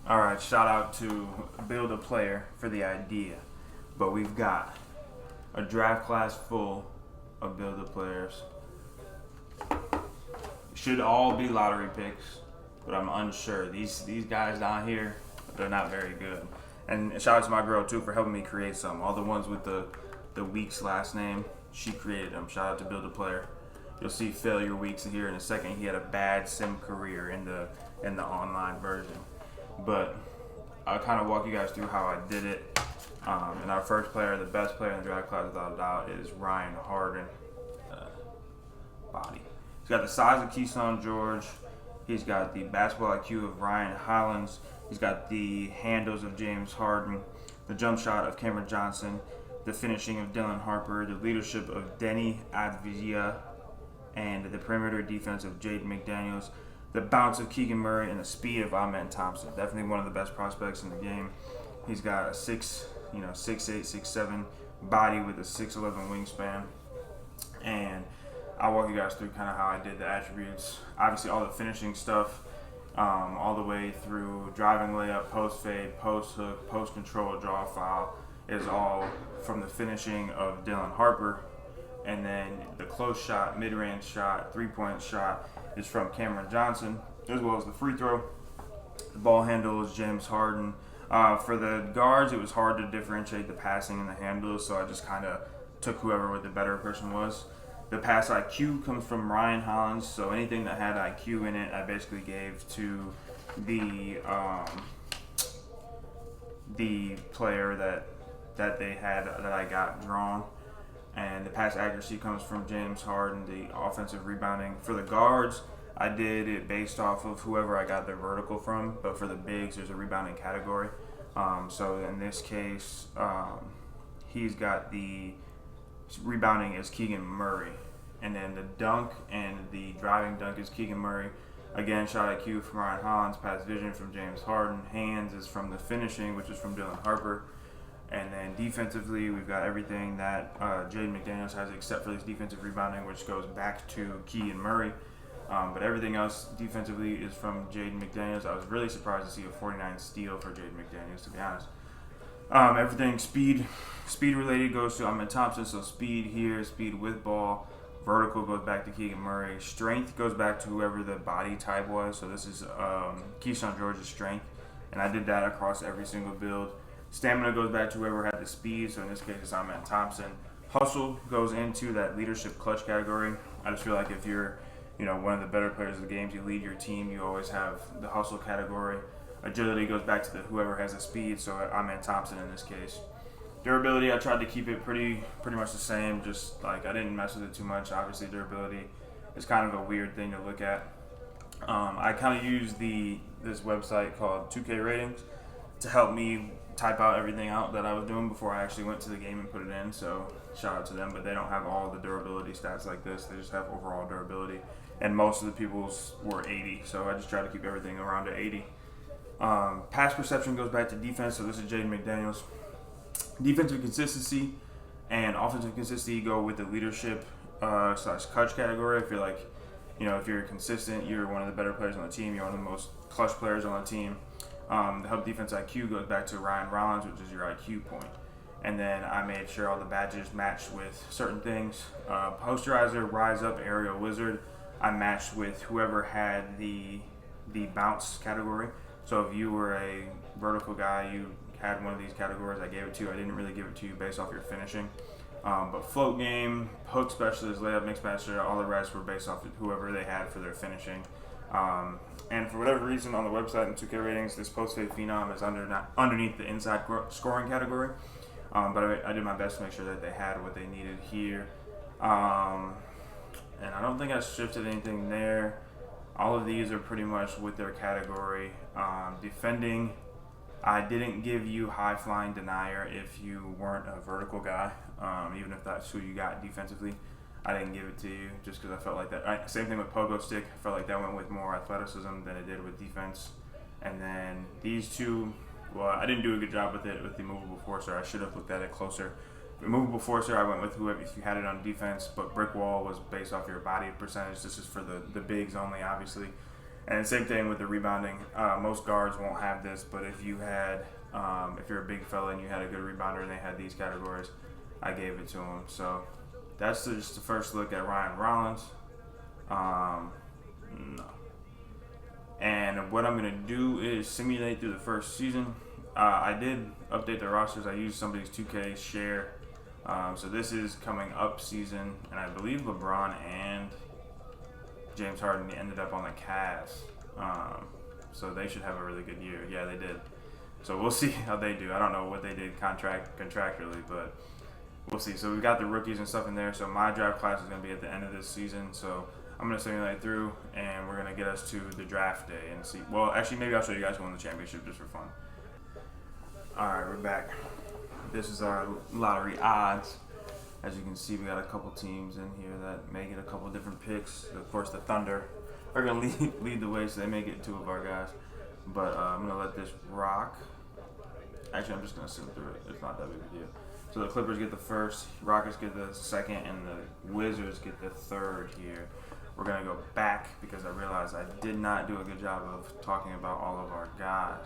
All right, shout out to Build a Player for the idea. But we've got a draft class full of Build a Players. Should all be lottery picks, but I'm unsure. These guys down here, they're not very good. And shout out to my girl too for helping me create some. All the ones with the Weeks last name, she created them. Shout out to Build a Player. You'll see Failure Weeks here in a second. He had a bad sim career in the online version, but I'll kind of walk you guys through how I did it. And our first player, the best player in the draft class without a doubt, is Ryan Harden. Body. He's got the size of Keyshawn George. He's got the basketball IQ of Ryan Hollins. He's got the handles of James Harden, the jump shot of Cameron Johnson, the finishing of Dylan Harper, the leadership of Denny Advia, and the perimeter defense of Jaden McDaniels, the bounce of Keegan Murray, and the speed of Amen Thompson. Definitely one of the best prospects in the game. He's got a 6'8", 6'7" body with a 6'11" wingspan. And I'll walk you guys through kind of how I did the attributes. Obviously, all the finishing stuff, all the way through driving layup, post fade, post hook, post control, draw foul, is all from the finishing of Dylan Harper. And then the close shot, mid-range shot, three-point shot is from Cameron Johnson, as well as the free throw. The ball handle is James Harden. For the guards, it was hard to differentiate the passing and the handles, so I just kind of took whoever the better person was. The pass IQ comes from Ryan Hollins, so anything that had IQ in it, I basically gave to the player that they had that I got drawn. And the pass accuracy comes from James Harden, the offensive rebounding. For the guards, I did it based off of whoever I got their vertical from, but for the bigs, there's a rebounding category. So in this case, he's got the rebounding is Keegan Murray. And then the dunk and the driving dunk is Keegan Murray. Again, shot IQ from Ryan Hollins, pass vision from James Harden. Hands is from the finishing, which is from Dylan Harper. And then defensively, we've got everything that Jaden McDaniels has except for this defensive rebounding, which goes back to Keegan Murray. But everything else defensively is from Jaden McDaniels. I was really surprised to see a 49 steal for Jaden McDaniels, to be honest. Everything speed related goes to Amen Thompson, so speed here, speed with ball. Vertical goes back to Keegan Murray. Strength goes back to whoever the body type was. So this is Keyshawn George's strength. And I did that across every single build. Stamina goes back to whoever had the speed. So in this case, it's Amen Thompson. Hustle goes into that leadership clutch category. I just feel like if you're one of the better players of the games, you lead your team, you always have the hustle category. Agility goes back to whoever has the speed. So Amen Thompson in this case. Durability, I tried to keep it pretty much the same. Just like I didn't mess with it too much. Obviously, durability is kind of a weird thing to look at. I kind of used this website called 2K Ratings to help me type out everything out that I was doing before I actually went to the game and put it in. So shout out to them, but they don't have all the durability stats like this. They just have overall durability, and most of the people's were 80. So I just try to keep everything around 80. Pass perception goes back to defense. So this is Jaden McDaniels. Defensive consistency and offensive consistency go with the leadership / clutch category. I feel like, if you're consistent, you're one of the better players on the team. You're one of the most clutch players on the team. The help defense IQ goes back to Ryan Rollins, which is your IQ point. And then I made sure all the badges matched with certain things. Posterizer, Rise Up, Aerial Wizard, I matched with whoever had the bounce category. So if you were a vertical guy, you had one of these categories, I gave it to you. I didn't really give it to you based off your finishing. But float game, hook specialist, layup mix master, all the rest were based off of whoever they had for their finishing. And for whatever reason on the website in 2K Ratings, this post-fade phenom is underneath the inside scoring category. But I did my best to make sure that they had what they needed here. And I don't think I shifted anything there. All of these are pretty much with their category. Defending, I didn't give you high flying denier if you weren't a vertical guy, even if that's who you got defensively. I didn't give it to you just because I felt like that. Same thing with pogo stick. I felt like that went with more athleticism than it did with defense. And then these two, well, I didn't do a good job with it with the movable forcer. I should have looked at it closer. The movable forcer, I went with whoever if you had it on defense, but brick wall was based off your body percentage. This is for the bigs only, obviously. And same thing with the rebounding. Most guards won't have this, but if you had, if you're a big fella and you had a good rebounder and they had these categories, I gave it to them. So that's just the first look at Ryan Rollins. No. And what I'm gonna do is simulate through the first season. I did update the rosters. I used somebody's 2K share. So this is coming up season, and I believe LeBron and James Harden ended up on the Cavs. So they should have a really good year. Yeah, they did. So we'll see how they do. I don't know what they did contractually, but we'll see. So we've got the rookies and stuff in there. So my draft class is going to be at the end of this season. So I'm going to simulate through, and we're going to get us to the draft day and see. Well, actually, maybe I'll show you guys who won the championship just for fun. All right, we're back. This is our lottery odds. As you can see, we got a couple teams in here that may get a couple different picks. Of course, the Thunder are going to lead the way, so they may get two of our guys. But I'm going to let this rock. Actually, I'm just going to sim through it. It's not that big of a deal. So the Clippers get the first, Rockets get the second, and the Wizards get the third here. We're going to go back because I realized I did not do a good job of talking about all of our guys.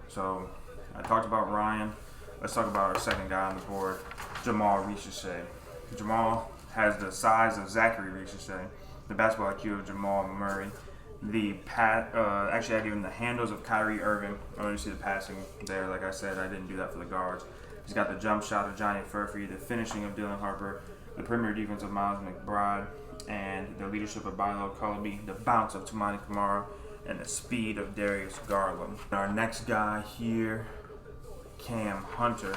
So I talked about Ryan. Let's talk about our second guy on the board, Jamal Richardson. Jamal has the size of Zachary Richardson, the basketball IQ of Jamal Murray. Actually, I gave him the handles of Kyrie Irving. I want you to see the passing there. Like I said, I didn't do that for the guards. He's got the jump shot of Johnny Furphy, the finishing of Dylan Harper, the perimeter defense of Miles McBride, and the leadership of Bilo Culleby, the bounce of Toumani Camara, and the speed of Darius Garland. Our next guy here, Cam Hunter.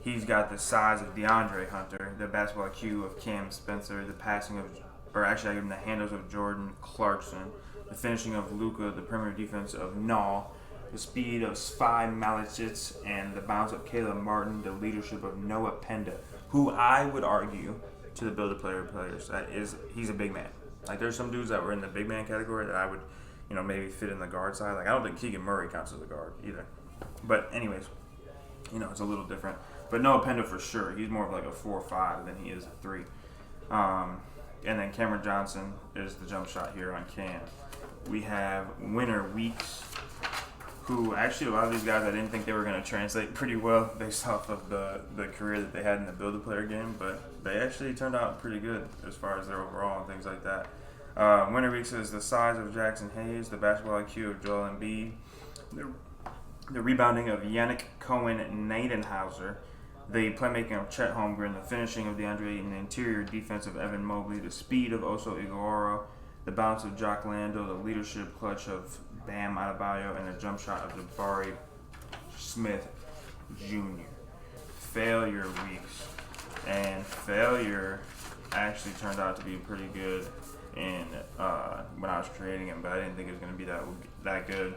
He's got the size of DeAndre Hunter, the basketball IQ of Cam Spencer, the passing of, or actually I give him the handles of Jordan Clarkson, the finishing of Luka, the perimeter defense of Nall, the speed of Spy Malicic, and the bounce of Caleb Martin, the leadership of Noah Penda, who I would argue to the Build-A-Player players that he's a big man. Like there's some dudes that were in the big man category that I would, maybe fit in the guard side. Like I don't think Keegan Murray counts as a guard either. But anyways, it's a little different. But Noah Penda for sure. He's more of like a 4 or 5 than he is a 3. And then Cameron Johnson is the jump shot here on Cam. We have Winter Weeks, who actually a lot of these guys I didn't think they were going to translate pretty well based off of the career that they had in the Build-A-Player game, but they actually turned out pretty good as far as their overall and things like that. Winter Weeks is the size of Jackson Hayes, the basketball IQ of Joel Embiid, the rebounding of Yannick Cohen-Nadenhauser, the playmaking of Chet Holmgren, the finishing of DeAndre Ayton, the interior defense of Evan Mobley, the speed of Oso Ighodaro, the bounce of Jock Lando, the leadership clutch of Bam Adebayo, and the jump shot of Jabari Smith Jr. Failure Weeks. And failure actually turned out to be pretty good in when I was creating him, but I didn't think it was going to be that good.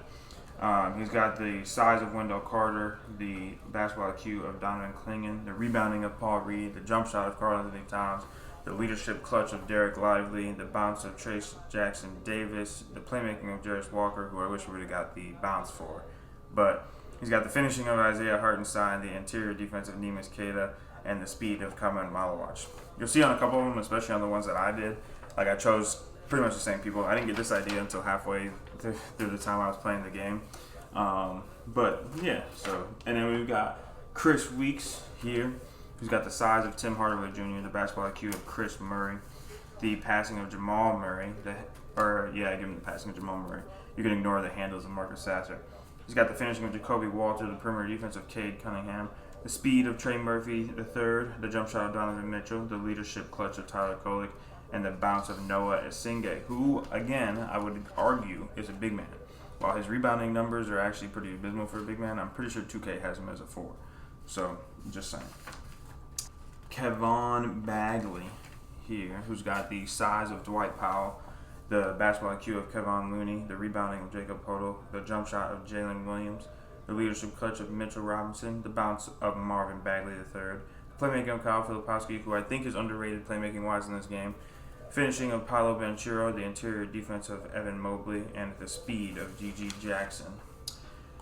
He's got the size of Wendell Carter, the basketball IQ of Donovan Clingan, the rebounding of Paul Reed, the jump shot of Karl-Anthony Towns, the leadership clutch of Derek Lively, the bounce of Trace Jackson Davis, the playmaking of Jarris Walker, who I wish we would have got the bounce for. But he's got the finishing of Isaiah Hartenstein, the interior defense of Neemias Queta, and the speed of Kaman Malawach. You'll see on a couple of them, especially on the ones that I did, like I chose pretty much the same people. I didn't get this idea until halfway through the time I was playing the game. But yeah, and then we've got Chris Weeks here, who's got the size of Tim Hardaway Jr., the basketball IQ of Chris Murray, the passing of Jamal Murray, I give him the passing of Jamal Murray. You can ignore the handles of Marcus Sasser. He's got the finishing of Jacoby Walter, the perimeter defense of Cade Cunningham, the speed of Trey Murphy III, the jump shot of Donovan Mitchell, the leadership clutch of Tyler Kolek, and the bounce of Noah Esingeh, who, again, I would argue is a big man. While his rebounding numbers are actually pretty abysmal for a big man, I'm pretty sure 2K has him as a 4. So, just saying. Kevon Bagley here, who's got the size of Dwight Powell, the basketball IQ of Kevon Looney, the rebounding of Jacob Poeltl, the jump shot of Jalen Williams, the leadership clutch of Mitchell Robinson, the bounce of Marvin Bagley III, the playmaking of Kyle Filipowski, who I think is underrated playmaking-wise in this game, finishing of Paolo Banchero, the interior defense of Evan Mobley, and the speed of G.G. Jackson.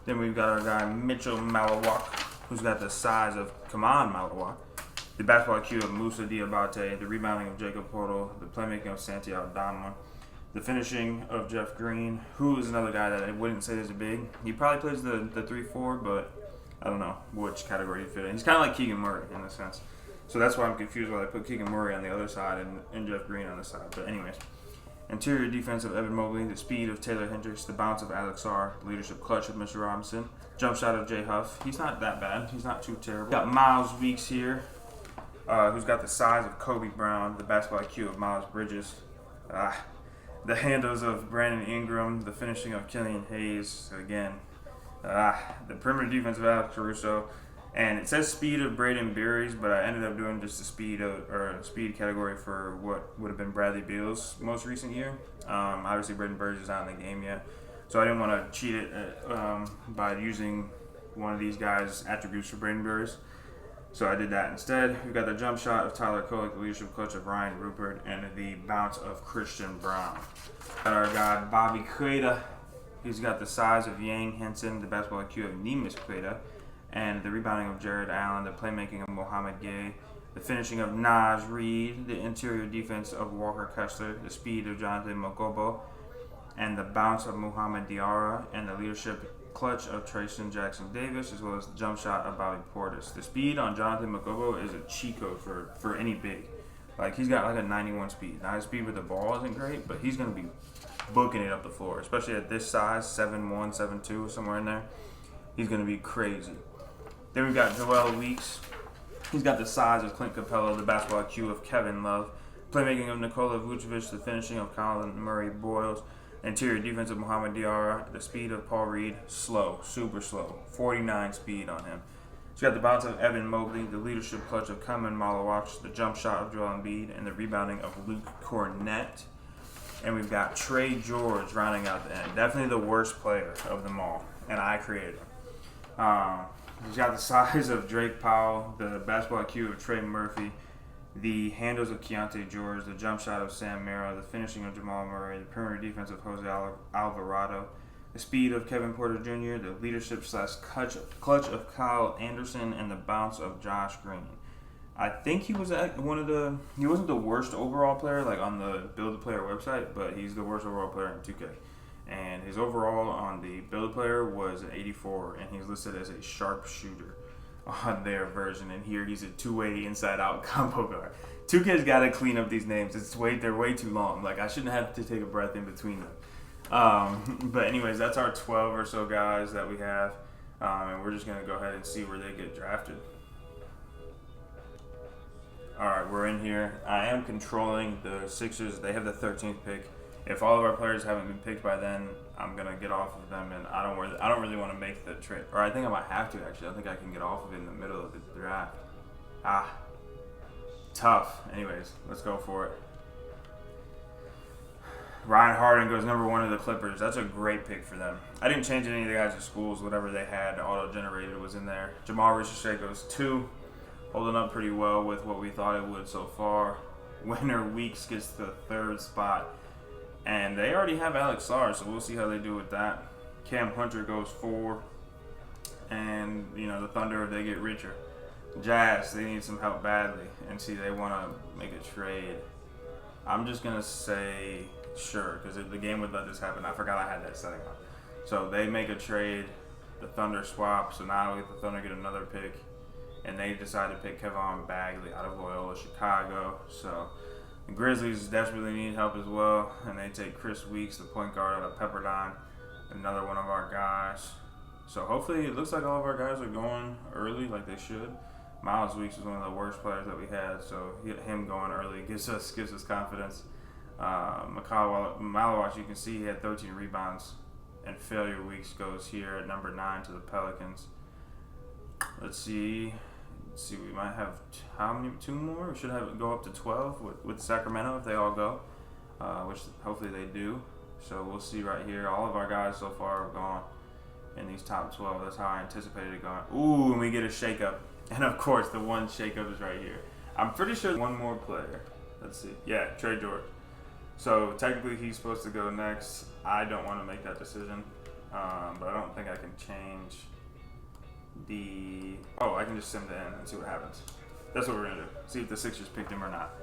Then we've got our guy Mitchell Malawach, who's got the size of Kaman Malawach, the basketball IQ of Moussa Diabate, the rebounding of Jacob Poeltl, the playmaking of Santi Aldama, The finishing of Jeff Green, who is another guy that I wouldn't say is a big. He probably plays the 3-4, but I don't know which category he fit in. He's kind of like Keegan Murray in a sense. So that's why I'm confused why they put Keegan Murray on the other side and Jeff Green on the side. But anyways, interior defense of Evan Mobley, the speed of Taylor Hendricks, the bounce of Alex Sarr, the leadership clutch of Mr. Robinson, jump shot of Jay Huff. He's not that bad. He's not too terrible. Got Miles Weeks here, who's got the size of Kobe Brown, the basketball IQ of Miles Bridges, the handles of Brandon Ingram, the finishing of Killian Hayes, again, the perimeter defense of Alex Caruso, and it says speed of Braden Berries, but I ended up doing just the speed category for what would have been Bradley Beal's most recent year. Obviously, Braden Berries is not in the game yet, so I didn't want to cheat it by using one of these guys' attributes for Braden Berries. So I did that instead. We've got the jump shot of Tyler Kolek, the leadership clutch of Ryan Rupert, and the bounce of Christian Brown. Got our guy Bobby Queta. He's got the size of Yang Henson, the basketball IQ of Neemias Queta, and the rebounding of Jared Allen, the playmaking of Mohamed Gay, the finishing of Naz Reid, the interior defense of Walker Kessler, the speed of Jonathan Mokobo, and the bounce of Muhammad Diarra, and the leadership clutch of Trayson Jackson Davis, as well as the jump shot of Bobby Portis. The speed on Jonathan Mokobo is a cheat code for any big. Like, he's got like a 91 speed. Now, his speed with the ball isn't great, but he's going to be booking it up the floor, especially at this size, 7'1", 7'2", somewhere in there. He's going to be crazy. Then we've got Joel Weeks. He's got the size of Clint Capella, the basketball IQ of Kevin Love, playmaking of Nikola Vucevic, the finishing of Colin Murray Boyles, interior defense of Muhammad Diarra, the speed of Paul Reed, slow, super slow, 49 speed on him. He's got the bounce of Evan Mobley, the leadership clutch of Kamen Malawach, the jump shot of Joel Embiid, and the rebounding of Luke Cornett. And we've got Trey George rounding out the end. Definitely the worst player of them all, and I created him. He's got the size of Drake Powell, the basketball IQ of Trey Murphy, the handles of Keontae George, the jump shot of Sam Merrill, the finishing of Jamal Murray, the perimeter defense of Jose Alvarado, the speed of Kevin Porter Jr., the leadership clutch of Kyle Anderson, and the bounce of Josh Green. I think he was he wasn't the worst overall player like on the Build a Player website, but he's the worst overall player in 2K. And his overall on the Build a Player was an 84, and he's listed as a sharpshooter on their version. And here he's a two-way inside-out combo guard. 2K's got to clean up these names. They're way too long. Like, I shouldn't have to take a breath in between them. But anyways, that's our 12 or so guys that we have, and we're just gonna go ahead and see where they get drafted. All right, we're in here. I am controlling the Sixers. They have the 13th pick. If all of our players haven't been picked by then, I'm gonna get off of them, and I don't really want to make the trade. Or I think I might have to actually. I think I can get off of it in the middle of the draft. Tough. Anyways, let's go for it. Ryan Harden goes number 1 to the Clippers. That's a great pick for them. I didn't change any of the guys' schools. Whatever they had auto-generated was in there. Jamal Richardson goes 2. Holding up pretty well with what we thought it would so far. Winner Weeks gets the 3rd spot. And they already have Alex Sarr, so we'll see how they do with that. Cam Hunter goes 4. And, the Thunder, if they get richer. Jazz, they need some help badly. And see, they want to make a trade. I'm just going to say sure, because if the game would let this happen, I forgot I had that setting up. So they make a trade. The Thunder swap, so now the Thunder get another pick. And they decide to pick Kevon Bagley out of Loyola Chicago. So the Grizzlies desperately need help as well. And they take Chris Weeks, the point guard out of Pepperdine, another one of our guys. So hopefully it looks like all of our guys are going early like they should. Miles Weeks was one of the worst players that we had, so him going early gives us confidence. Malawach, you can see he had 13 rebounds. And Failure Weeks goes here at number 9 to the Pelicans. Let's see, we might have how many? 2 more? We should have it go up to 12 with Sacramento if they all go, which hopefully they do. So we'll see right here. All of our guys so far have gone in these top 12. That's how I anticipated it going. Ooh, and we get a shakeup. And of course, the one shakeup is right here. I'm pretty sure one more player. Let's see. Yeah, Trey George. So technically he's supposed to go next. I don't want to make that decision, but I don't think I can change I can just send it in and see what happens. That's what we're going to do. See if the Sixers picked him or not.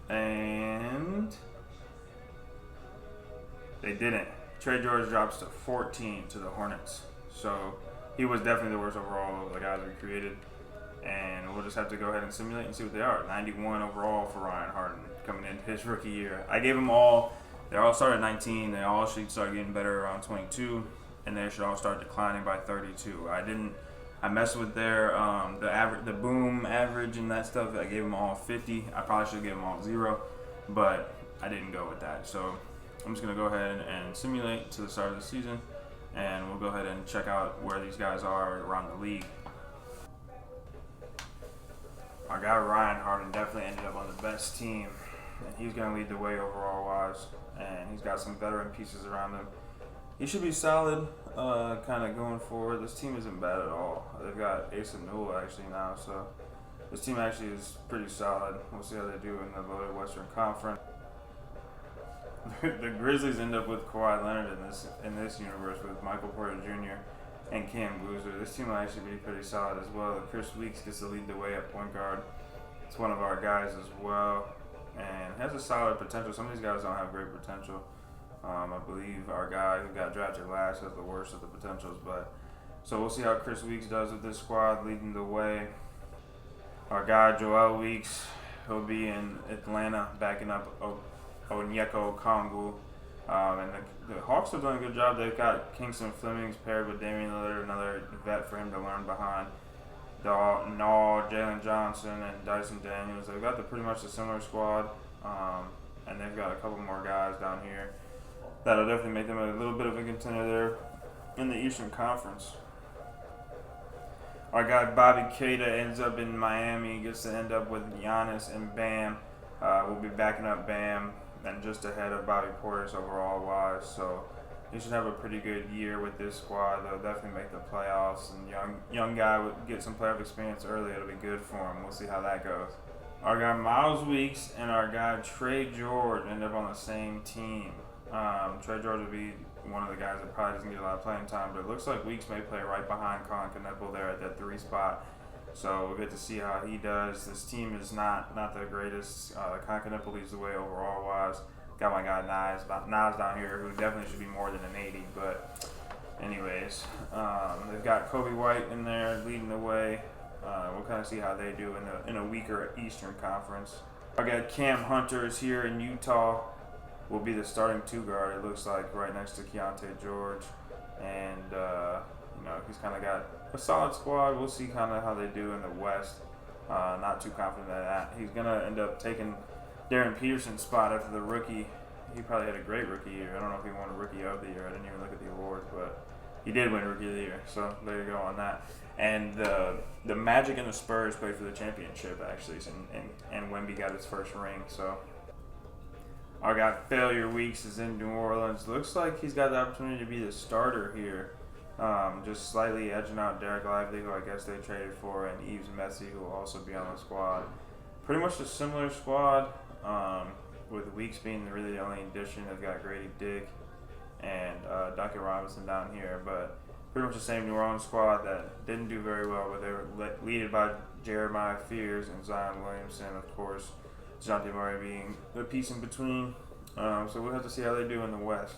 And They didn't. Trey George drops to 14 to the Hornets. So he was definitely the worst overall of the guys we created. And we'll just have to go ahead and simulate and see what they are. 91 overall for Ryan Harden coming into his rookie year. I gave them all, they all started at 19. They all should start getting better around 22. And they should all start declining by 32. I messed with their the boom average and that stuff. I gave them all 50. I probably should have given them all 0, but I didn't go with that. So I'm just gonna go ahead and simulate to the start of the season, and we'll go ahead and check out where these guys are around the league. Our guy Ryan Harden definitely ended up on the best team, and he's gonna lead the way overall wise. And he's got some veteran pieces around him. He should be solid, kind of going forward. This team isn't bad at all. They've got Asa Newell actually now, so this team actually is pretty solid. We'll see how they do in the loaded Western Conference. The Grizzlies end up with Kawhi Leonard in this universe with Michael Porter Jr. and Cam Boozer. This team will actually be pretty solid as well. Chris Weeks gets to lead the way at point guard. It's one of our guys as well, and has a solid potential. Some of these guys don't have great potential. I believe our guy who got drafted last has the worst of the potentials, but so we'll see how Chris Weeks does with this squad leading the way. Our guy Joel Weeks, he'll be in Atlanta backing up Onyeka Okongwu. And the Hawks are doing a good job. They've got Kingston Flemings paired with Damian Lillard, another vet for him to learn behind. Jalen Johnson, and Dyson Daniels. They've got pretty much a similar squad, and they've got a couple more guys down here that'll definitely make them a little bit of a contender there in the Eastern Conference. Our guy Bobby Keita ends up in Miami, gets to end up with Giannis and Bam. We'll be backing up Bam and just ahead of Bobby Portis overall wise. So he should have a pretty good year with this squad. They'll definitely make the playoffs, and young guy would get some playoff experience early. It'll be good for him. We'll see how that goes. Our guy Miles Weeks and our guy Trey George end up on the same team. Trey George will be one of the guys that probably doesn't get a lot of playing time, but it looks like Weeks may play right behind Colin Kneppel there at that 3 spot. So we'll get to see how he does. This team is not the greatest. Colin Kneppel leads the way overall wise. Got my guy Nas down here, who definitely should be more than an 80. But anyways, they've got Kobe White in there leading the way. We'll kind of see how they do in a weaker Eastern Conference. I got Cam Hunter is here in Utah. Will be the starting 2 guard. It looks like right next to Keontae George, and he's kind of got a solid squad. We'll see kind of how they do in the West. Not too confident in that. He's gonna end up taking Darren Peterson's spot after the rookie. He probably had a great rookie year. I don't know if he won a Rookie of the Year. I didn't even look at the awards, but he did win Rookie of the Year. So there you go on that. And the Magic and the Spurs played for the championship actually, and Wemby got his first ring. So our guy Failure Weeks is in New Orleans. Looks like he's got the opportunity to be the starter here. Just slightly edging out Derek Lively, who I guess they traded for, and Yves Messi, who will also be on the squad. Pretty much a similar squad, with Weeks being really the only addition. They've got Grady Dick and Duncan Robinson down here, but pretty much the same New Orleans squad that didn't do very well, but they were led by Jeremiah Fears and Zion Williamson, of course. DeJounte Murray being the piece in between. So we'll have to see how they do in the West.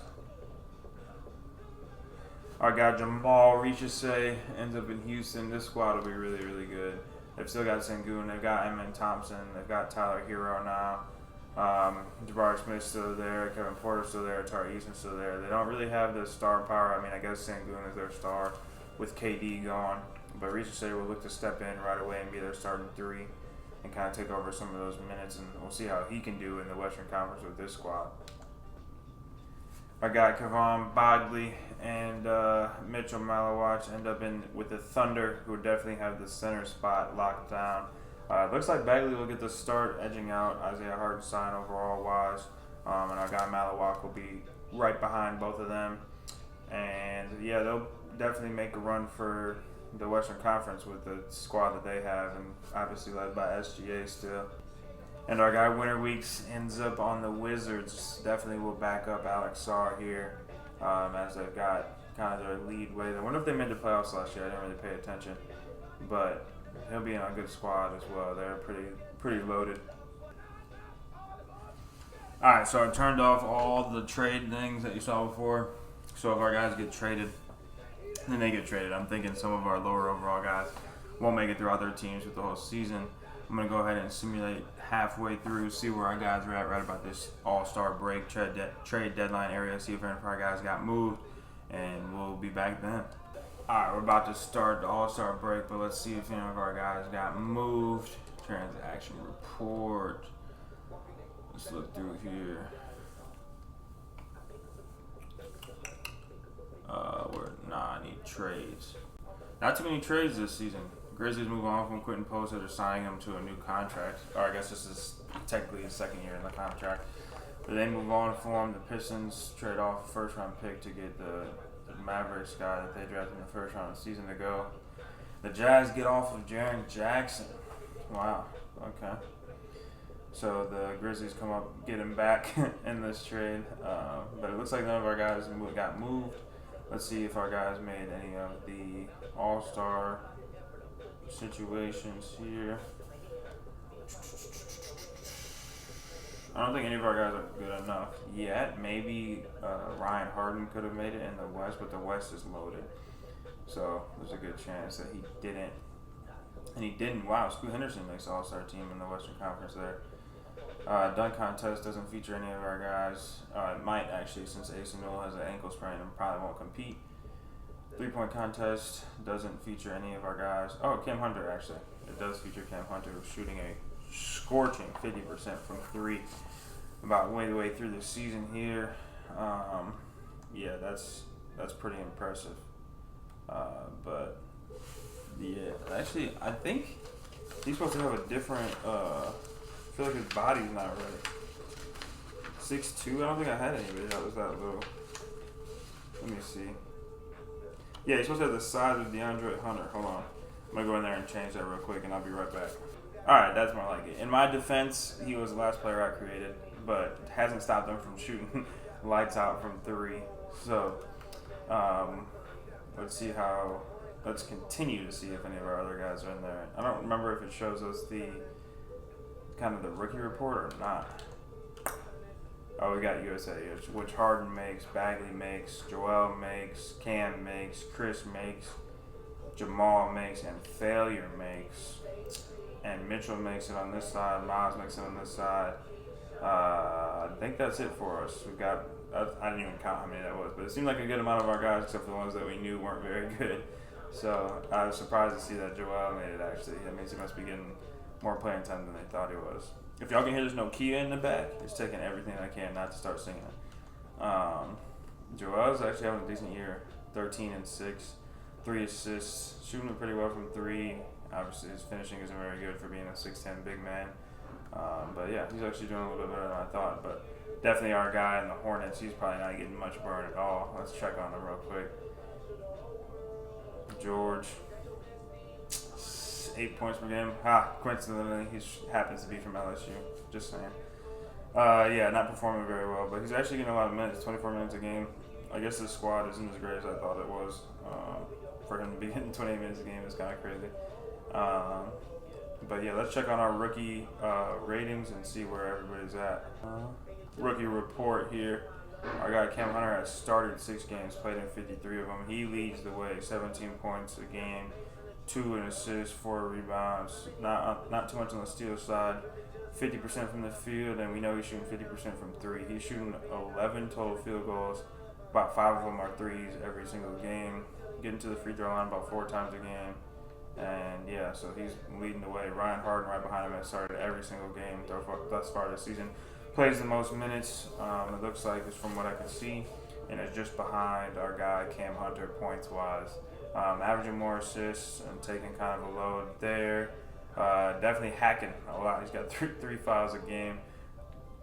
Our guy Jamal Richese ends up in Houston. This squad will be really, really good. They've still got Sengun. They've got Emin Thompson. They've got Tyler Hero now. Jabari Smith's still there. Kevin Porter's still there. Tari Easton's still there. They don't really have the star power. I mean, I guess Sengun is their star with KD gone. But Richese will look to step in right away and be their starting 3. And kind of take over some of those minutes, and we'll see how he can do in the Western Conference with this squad. Our guy Kevon Bagley and Mitchell Malawach end up in with the Thunder, who definitely have the center spot locked down. It looks like Bagley will get the start, edging out Isaiah Hartenstein overall wise, and our guy Malawach will be right behind both of them. And yeah, they'll definitely make a run for the Western Conference with the squad that they have, and obviously led by SGA still. And our guy Winter Weeks ends up on the Wizards. Definitely will back up Alex Sarr here, as they've got kind of their lead way. I wonder if they made the playoffs last year. I didn't really pay attention, but he'll be in a good squad as well. They're pretty loaded. All right, so I turned off all the trade things that you saw before. So if our guys get traded, then they get traded. I'm thinking some of our lower overall guys won't make it throughout their teams with the whole season. I'm going to go ahead and simulate halfway through, see where our guys are at right about this all-star break, trade deadline area, see if any of our guys got moved, and we'll be back then. All right, we're about to start the all-star break, but let's see if any of our guys got moved. Transaction report. Let's look through here. I need trades. Not too many trades this season. Grizzlies move on from Quentin Post after signing him to a new contract. Or I guess this is technically his second year in the contract. But they move on for him. The Pistons trade off a first-round pick to get the Mavericks guy that they drafted in the first round of the season to go. The Jazz get off of Jaren Jackson. Wow. Okay. So the Grizzlies come up, get him back in this trade. But it looks like none of our guys got moved. Let's see if our guys made any of the all-star situations here. I don't think any of our guys are good enough yet. Maybe Ryan Harden could have made it in the West, but the West is loaded. So there's a good chance that he didn't. And he didn't. Wow, Scoot Henderson makes the all-star team in the Western Conference there. Dunk contest doesn't feature any of our guys. It might actually, since Ace Newell has an ankle sprain and probably won't compete. 3-point contest doesn't feature any of our guys. Oh, Cam Hunter actually. It does feature Cam Hunter shooting a scorching 50% from 3 about way through the season here. Yeah, that's pretty impressive. But yeah, actually, I think he's supposed to have a different. I feel like his body's not right. 6'2". I don't think I had anybody that was that little. Let me see. Yeah, he's supposed to have the size of DeAndre Hunter. Hold on. I'm going to go in there and change that real quick, and I'll be right back. All right, that's more like it. In my defense, he was the last player I created, but hasn't stopped him from shooting lights out from 3. So, let's continue to see if any of our other guys are in there. I don't remember if it shows us the kind of the rookie report or not. Oh, we got USA, which Harden makes, Bagley makes, Joel makes, Cam makes, Chris makes, Jamal makes, and Failure makes. And Mitchell makes it on this side, Miles makes it on this side. I think that's it for us. We've got, I didn't even count how many that was, but it seemed like a good amount of our guys, except for the ones that we knew weren't very good. So I was surprised to see that Joel made it, actually. That means he must be getting more playing time than they thought he was. If y'all can hear there's no Nokia in the back, it's taking everything I can not to start singing it. Joel's actually having a decent year. 13 and 6, 3 assists, shooting it pretty well from 3. Obviously his finishing isn't very good for being a 6'10" big man. But yeah, he's actually doing a little bit better than I thought. But definitely our guy in the Hornets, he's probably not getting much burn at all. Let's check on him real quick. George. 8 points per game. Coincidentally, he happens to be from LSU. Just saying. Yeah, not performing very well, but he's actually getting a lot of minutes, 24 minutes a game. I guess his squad isn't as great as I thought it was. For him to be getting 28 minutes a game is kind of crazy. But yeah, let's check on our rookie ratings and see where everybody's at. Rookie report here. Our guy Cam Hunter has started 6 games, played in 53 of them. He leads the way, 17 points a game. 2 assists, 4 rebounds. Not too much on the steal side. 50% from the field, and we know he's shooting 50% from 3. He's shooting 11 total field goals. About 5 of them are 3s every single game. Getting to the free throw line about 4 times a game. And yeah, so he's leading the way. Ryan Harden right behind him has started every single game thus far this season. Plays the most minutes, it looks like, is from what I can see. And it's just behind our guy Cam Hunter points-wise. Averaging more assists and taking kind of a load there. Definitely hacking a lot. He's got three fouls a game.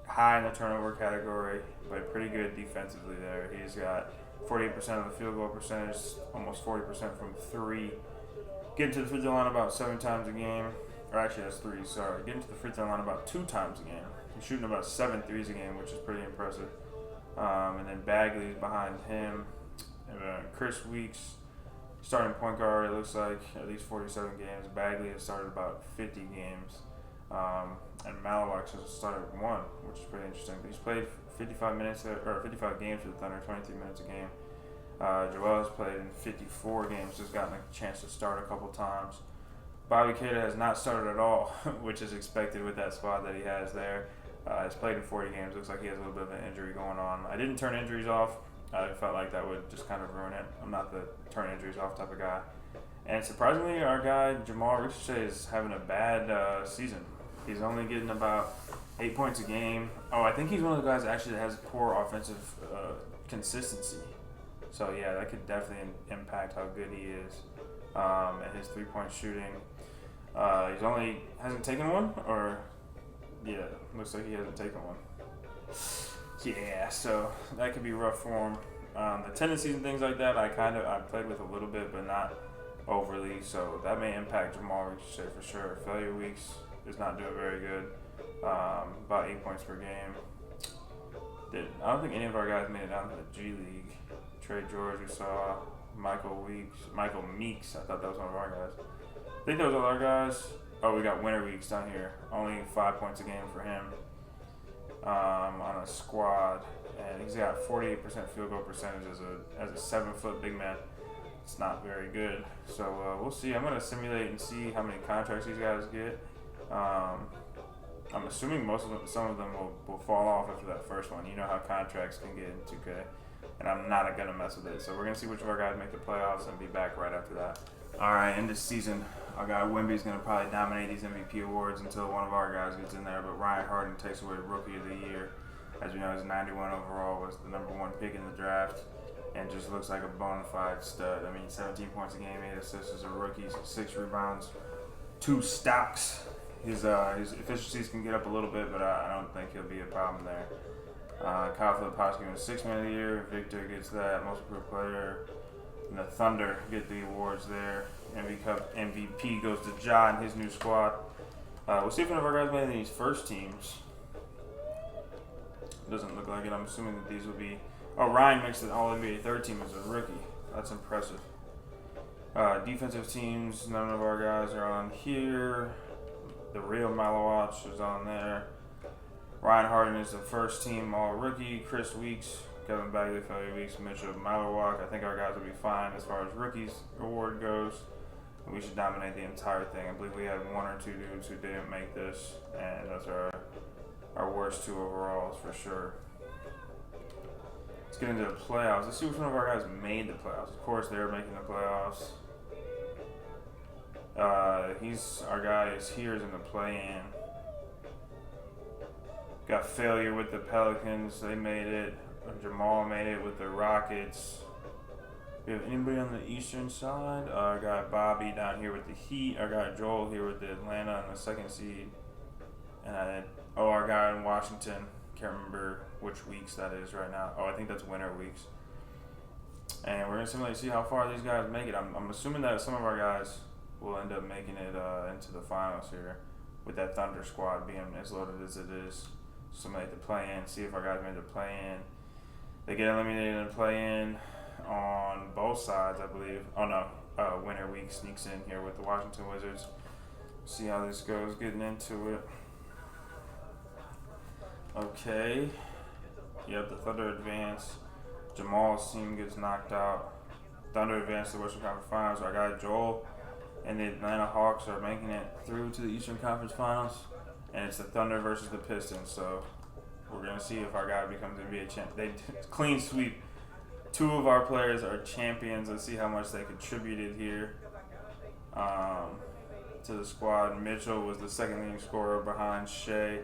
High in the turnover category, but pretty good defensively there. He's got 48% of the field goal percentage, almost 40% from 3. Getting to the free throw line about 7 times a game. Or actually, that's 3, sorry. Getting to the free throw line about 2 times a game. He's shooting about 7 threes a game, which is pretty impressive. And then Bagley's behind him. And Chris Weeks, starting point guard, it looks like, at least 47 games. Bagley has started about 50 games. And Malawak just started one, which is pretty interesting. But he's played 55 minutes or 55 games for the Thunder, 23 minutes a game. Joel has played in 54 games, just gotten a chance to start a couple times. Bobby Keita has not started at all, which is expected with that squad that he has there. He's played in 40 games. Looks like he has a little bit of an injury going on. I didn't turn injuries off. I felt like that would just kind of ruin it. I'm not the turn injuries off type of guy. And surprisingly, our guy Jamal Ricochet is having a bad season. He's only getting about 8 points a game. Oh, I think he's one of the guys actually that has poor offensive consistency. So yeah, that could definitely impact how good he is at his 3-point shooting. He's hasn't taken one, or yeah, looks like he hasn't taken one. Yeah, so that could be rough for him. The tendencies and things like that, I played with a little bit, but not overly. So that may impact Jamal Ricochet for sure. Failure weeks is not doing very good. About 8 points per game. I don't think any of our guys made it down to the G League. Trey George, we saw Michael Meeks. I thought that was one of our guys. I think those are our guys. Oh, we got Winter Weeks down here. Only 5 points a game for him on a squad, and he's got 48% field goal percentage as a 7-foot big man. It's not very good. So we'll see. I'm gonna simulate and see how many contracts these guys get. I'm assuming some of them will fall off after that first one. You know how contracts can get in 2K, and I'm not gonna mess with it. So we're gonna see which of our guys make the playoffs and be back right after that. All right, in this season, our guy Wemby's gonna probably dominate these MVP awards until one of our guys gets in there. But Ryan Harden takes away Rookie of the Year. As we know, his 91 overall was the #1 pick in the draft, and just looks like a bona fide stud. I mean, 17 points a game, 8 assists as a rookie, 6 rebounds, 2 stocks. His efficiencies can get up a little bit, but I don't think he'll be a problem there. Kyle Filipowski wins 6 Man of the Year. Victor gets that, Most Improved Player. And the Thunder get the awards there. MVP goes to Ja and his new squad. We'll see if one of our guys made these first teams. It doesn't look like it. I'm assuming that these will be. Oh, Ryan makes the All-NBA third team as a rookie. That's impressive. Defensive teams, none of our guys are on here. The real Malawak is on there. Ryan Harden is the first team all-rookie. Chris Weeks, Kevin Bagley, Failure Weeks, Mitchell Malawak. I think our guys will be fine as far as rookies award goes. We should dominate the entire thing. I believe we had 1 or 2 dudes who didn't make this, and those are our worst 2 overalls for sure. Let's get into the playoffs. Let's see which one of our guys made the playoffs. Of course, they're making the playoffs. Our guy is here is in the play-in. Got Failure with the Pelicans. They made it. Jamal made it with the Rockets. We have anybody on the eastern side? I got Bobby down here with the Heat. I got Joel here with the Atlanta on the 2nd seed. And our guy in Washington. Can't remember which weeks that is right now. Oh, I think that's Winter Weeks. And we're going to simulate see how far these guys make it. I'm assuming that some of our guys will end up making it into the finals here with that Thunder squad being as loaded as it is. Simulate the play-in, see if our guys made the play-in. They get eliminated in the play-in on both sides, I believe. Oh, no. Winter Week sneaks in here with the Washington Wizards. See how this goes, getting into it. Okay. Yep, the Thunder advance. Jamal's team gets knocked out. Thunder advance to the Western Conference Finals. Our guy Joel and the Atlanta Hawks are making it through to the Eastern Conference Finals. And it's the Thunder versus the Pistons. So we're going to see if our guy becomes NBA champ. They clean sweep. 2 of our players are champions. Let's see how much they contributed here to the squad. Mitchell was the second leading scorer behind Shea.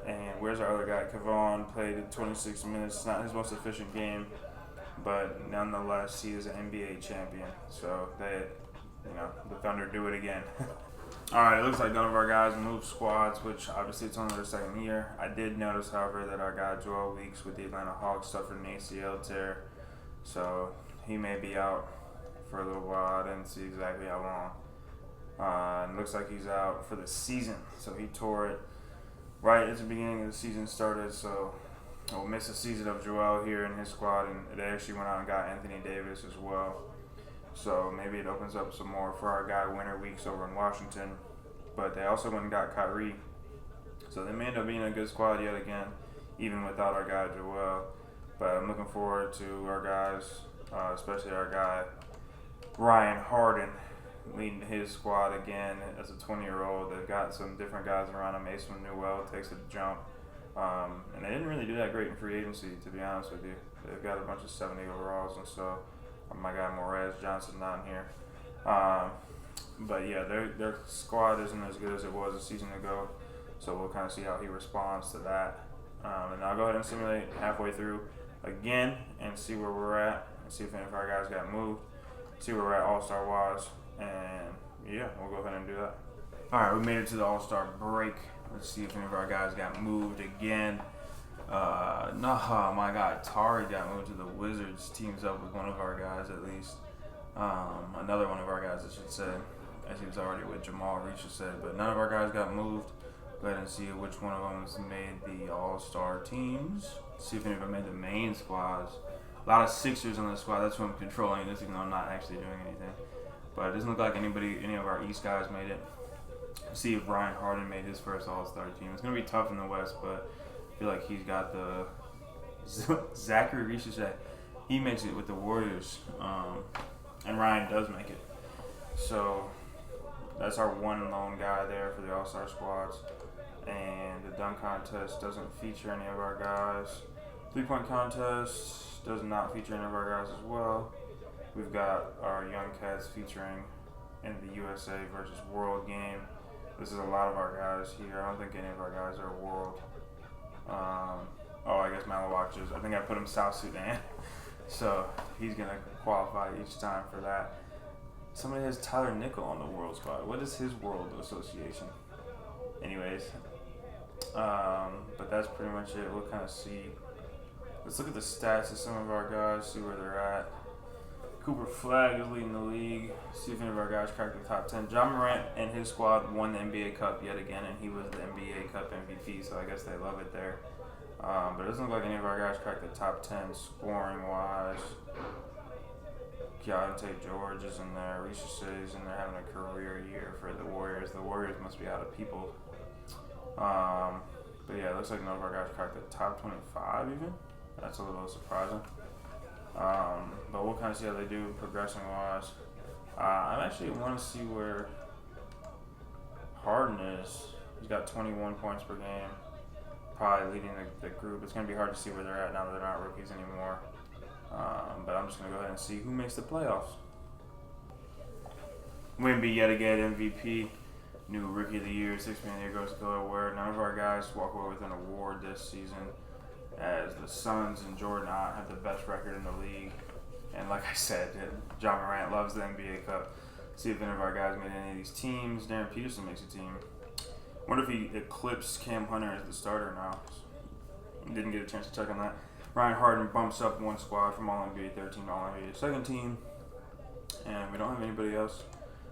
And where's our other guy? Kevon played 26 minutes. It's not his most efficient game, but nonetheless, he is an NBA champion. So the Thunder do it again. All right, it looks like none of our guys moved squads, which obviously it's only their 2nd year. I did notice, however, that our guy Joel Weeks with the Atlanta Hawks suffered an ACL tear, so he may be out for a little while. I didn't see exactly how long. It looks like he's out for the season, so he tore it right at the beginning of the season started, so we'll miss a season of Joel here in his squad, and they actually went out and got Anthony Davis as well. So maybe it opens up some more for our guy Winter Weeks over in Washington. but they also went and got Kyrie. So they may end up being a good squad yet again, even without our guy Joel. But I'm looking forward to our guys, especially our guy Ryan Harden, leading his squad again as a 20-year-old. They've got some different guys around him. Mason Newell takes a jump. And they didn't really do that great in free agency, to be honest with you. They've got a bunch of 70 overalls, and so my guy Morez Johnson not in here. But yeah, their squad isn't as good as it was a season ago, so we'll kind of see how he responds to that. And I'll go ahead and simulate halfway through again and see where we're at, and see if any of our guys got moved, see where we're at All-Star wise, and yeah, we'll go ahead and do that. All right, we made it to the All-Star break. Let's see if any of our guys got moved again. No, my guy Tari got moved to the Wizards. Teams up with one of our guys at least. Another one of our guys, I should say, as he was already with Jamal Reach said. But none of our guys got moved. Go ahead and see which one of them has made the All-Star teams. See if any of them made the main squads. A lot of Sixers on the squad. That's who I'm controlling this, even though I'm not actually doing anything. But it doesn't look like any of our East guys made it. See if Ryan Harden made his first All-Star team. It's going to be tough in the West, but I feel like he's got the Zachary Richardson. He makes it with the Warriors, and Ryan does make it. So that's our one lone guy there for the All-Star squads. And the dunk contest doesn't feature any of our guys. Three-point contest does not feature any of our guys as well. We've got our young cats featuring in the USA versus World game. This is a lot of our guys here. I don't think any of our guys are World. I guess Malawak is. I think I put him South Sudan. So he's going to qualify each time for that. Somebody has Tyler Nickel on the World squad. What is his World association? Anyways. But that's pretty much it. We'll kind of see. Let's look at the stats of some of our guys, see where they're at. Cooper Flag is leading the league. See if any of our guys crack the top 10. Ja Morant and his squad won the NBA Cup yet again, and he was the NBA Cup MVP, so I guess they love it there. But it doesn't look like any of our guys cracked the top 10 scoring-wise. Keontae George is in there. Risha Shay's in there having a career year for the Warriors. The Warriors must be out of people. But yeah, it looks like none of our guys cracked the top 25 even. That's a little surprising. But we'll kind of see how they do progression-wise. I actually want to see where Harden is. He's got 21 points per game, probably leading the group. It's going to be hard to see where they're at now that they're not rookies anymore. But I'm just going to go ahead and see who makes the playoffs. Wemby yet again MVP, new Rookie of the Year, 6 Man of the Year goes to Delaware. Ware. None of our guys walk away with an award this season, as the Suns and Jordan Ott have the best record in the league. And like I said, Ja Morant loves the NBA Cup. See if any of our guys made any of these teams. Darren Peterson makes a team. Wonder if he eclipsed Cam Hunter as the starter now. Didn't get a chance to check on that. Ryan Harden bumps up one squad from All-NBA 13 to All-NBA second team. And we don't have anybody else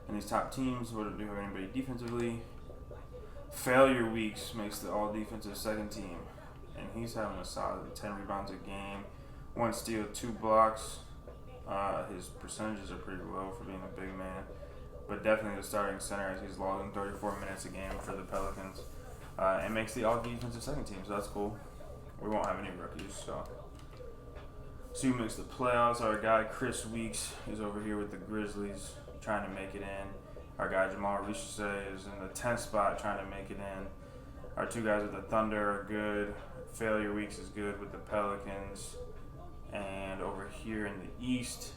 in these top teams. We don't have anybody defensively. Failure Weeks makes the all-defensive second team. And he's having a solid 10 rebounds a game, 1 steal, 2 blocks. His percentages are pretty low for being a big man, but definitely the starting center as he's logging 34 minutes a game for the Pelicans, and makes the all-defensive second team, so that's cool. We won't have any rookies, so. So who makes the playoffs? Our guy Chris Weeks is over here with the Grizzlies trying to make it in. Our guy Jamal Richardson is in the 10th spot trying to make it in. Our 2 guys with the Thunder are good. Failure Weeks is good with the Pelicans. And over here in the East,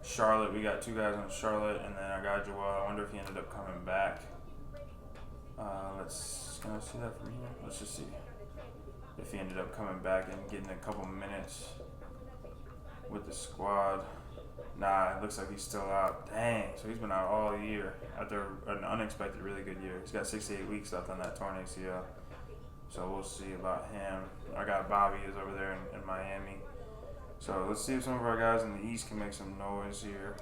Charlotte, we got 2 guys on Charlotte, and then our guy Joel. I wonder if he ended up coming back. Can I see that from here? Let's just see if he ended up coming back and getting a couple minutes with the squad. Nah, it looks like he's still out. Dang, so he's been out all year after an unexpected really good year. He's got 68 weeks left on that torn ACL. So we'll see about him. Our guy Bobby is over there in Miami. So let's see if some of our guys in the East can make some noise here.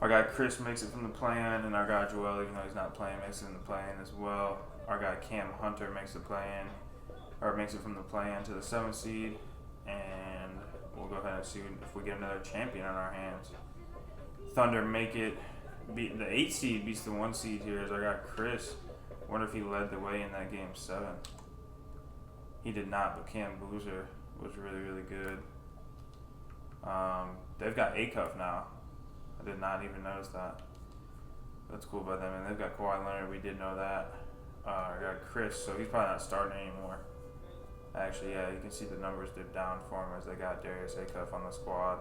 Our guy Chris makes it from the play-in, and our guy Joel, even though he's not playing, makes it in the play-in as well. Our guy Cam Hunter makes the play-in, or makes it from the play-in to the 7th seed. And we'll go ahead and see if we get another champion on our hands. Thunder make it the 8 seed beats the 1 seed here. As I got Chris. Wonder if he led the way in that game 7. He did not, but Cam Boozer was really, really good. They've got Acuff now. I did not even notice that. That's cool by them. And they've got Kawhi Leonard. We did know that. I got Chris, so he's probably not starting anymore. Actually, yeah, you can see the numbers dip down for him as they got Darius Acuff on the squad.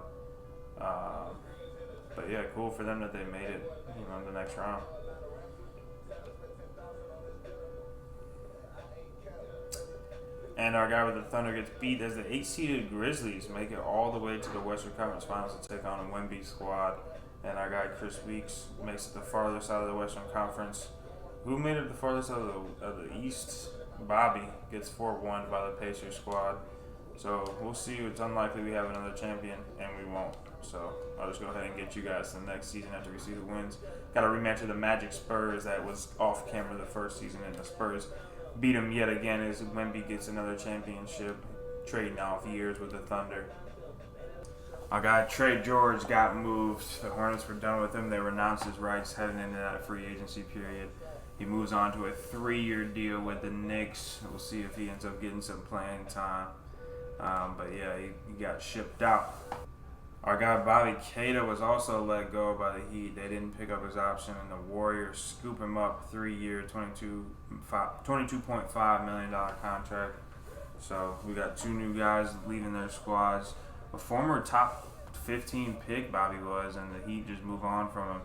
But yeah, cool for them that they made it, in the next round. And our guy with the Thunder gets beat as the 8-seeded Grizzlies make it all the way to the Western Conference Finals to take on a Wemby squad. And our guy Chris Weeks makes it the farther side of the Western Conference. Who made it the farthest side of the East? Bobby gets 4-1 by the Pacers squad. So we'll see. It's unlikely we have another champion, and we won't. So I'll just go ahead and get you guys to the next season after we see who wins. Got a rematch of the Magic Spurs that was off camera the first season, and the Spurs beat them yet again as Wemby gets another championship, trading off years with the Thunder. Our guy Trey George got moved. The Hornets were done with him. They renounced his rights heading into that free agency period. He moves on to a 3-year deal with the Knicks. We'll see if he ends up getting some playing time. But yeah, he got shipped out. Our guy Bobby Keita was also let go by the Heat. They didn't pick up his option, and the Warriors scoop him up 3-year, $22.5 million contract. So we got 2 new guys leaving their squads. A former top 15 pick Bobby was, and the Heat just move on from him,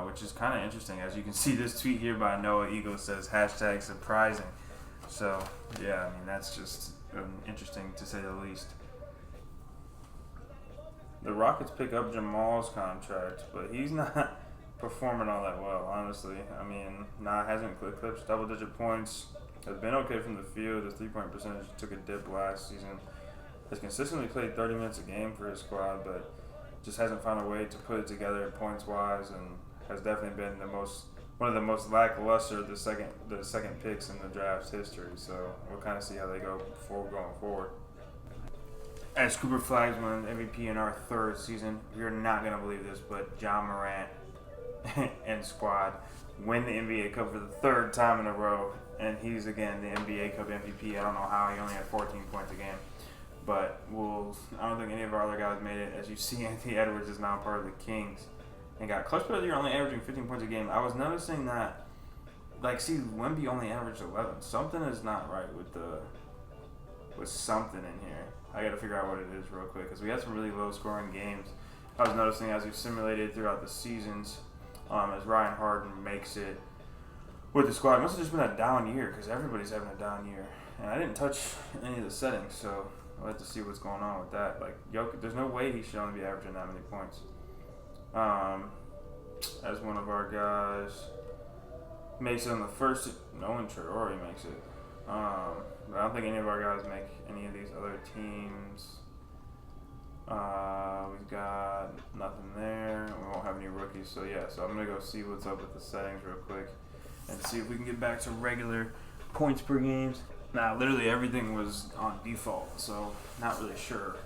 which is kind of interesting. As you can see, this tweet here by Noah Eagle says #surprising. So yeah, I mean, that's just interesting to say the least. The Rockets pick up Jamal's contract, but he's not performing all that well, honestly. I mean, hasn't eclipsed double-digit points. Has been okay from the field. His three-point percentage took a dip last season. Has consistently played 30 minutes a game for his squad, but just hasn't found a way to put it together points-wise, and has definitely been one of the most lackluster the second picks in the draft's history. So we'll kind of see how they go going forward. As Cooper Flags won MVP in our 3rd season, you're not going to believe this, but John Morant and squad win the NBA Cup for the 3rd time in a row, and he's, again, the NBA Cup MVP. I don't know how. He only had 14 points a game. But I don't think any of our other guys made it. As you see, Anthony Edwards is now part of the Kings and got clutch player of the year, only averaging 15 points a game. I was noticing that, Wemby only averaged 11. Something is not right with something in here. I got to figure out what it is real quick because we had some really low-scoring games. I was noticing as we simulated throughout the seasons, as Ryan Harden makes it with the squad. It must have just been a down year because everybody's having a down year. And I didn't touch any of the settings, so I'll have to see what's going on with that. There's no way he should only be averaging that many points. As one of our guys makes it on the first, Nolan Traore makes it. But I don't think any of our guys make any of these other teams. We've got nothing there. We won't have any rookies. So I'm going to go see what's up with the settings real quick and see if we can get back to regular points per games. Literally everything was on default, so not really sure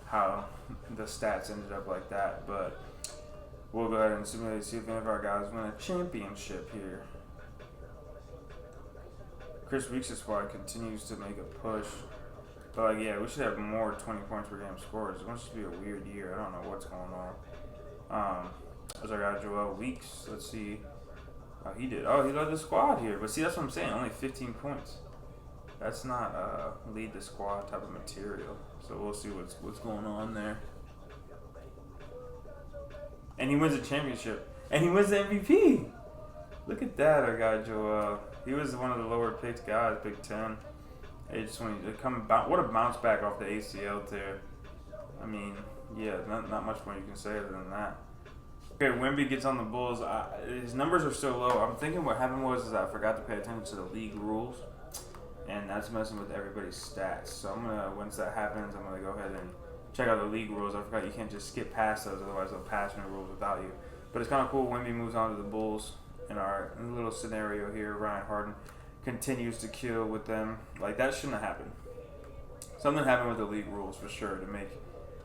how the stats ended up like that. But we'll go ahead and simulate, see if any of our guys win a championship here. Chris Weeks' squad continues to make a push. But, we should have more 20 points per game scores. It must just be a weird year. I don't know what's going on. As our guy Joel Weeks, let's see how he did. Oh, he led the squad here. But see, that's what I'm saying. Only 15 points. That's not lead the squad type of material. So we'll see what's going on there. And he wins a championship. And he wins the MVP. Look at that, our guy Joel. He was one of the lower picked guys, Big 10. What a bounce back off the ACL tear. I mean, not much more you can say other than that. Okay, Wemby gets on the Bulls. His numbers are so low. I'm thinking what happened was I forgot to pay attention to the league rules, and that's messing with everybody's stats. So once that happens, I'm gonna go ahead and check out the league rules. I forgot you can't just skip past those, otherwise they'll pass me rules without you. But it's kind of cool. Wemby moves on to the Bulls. In our little scenario here, Ryan Harden continues to kill with them. That shouldn't have happened. Something happened with the league rules for sure to make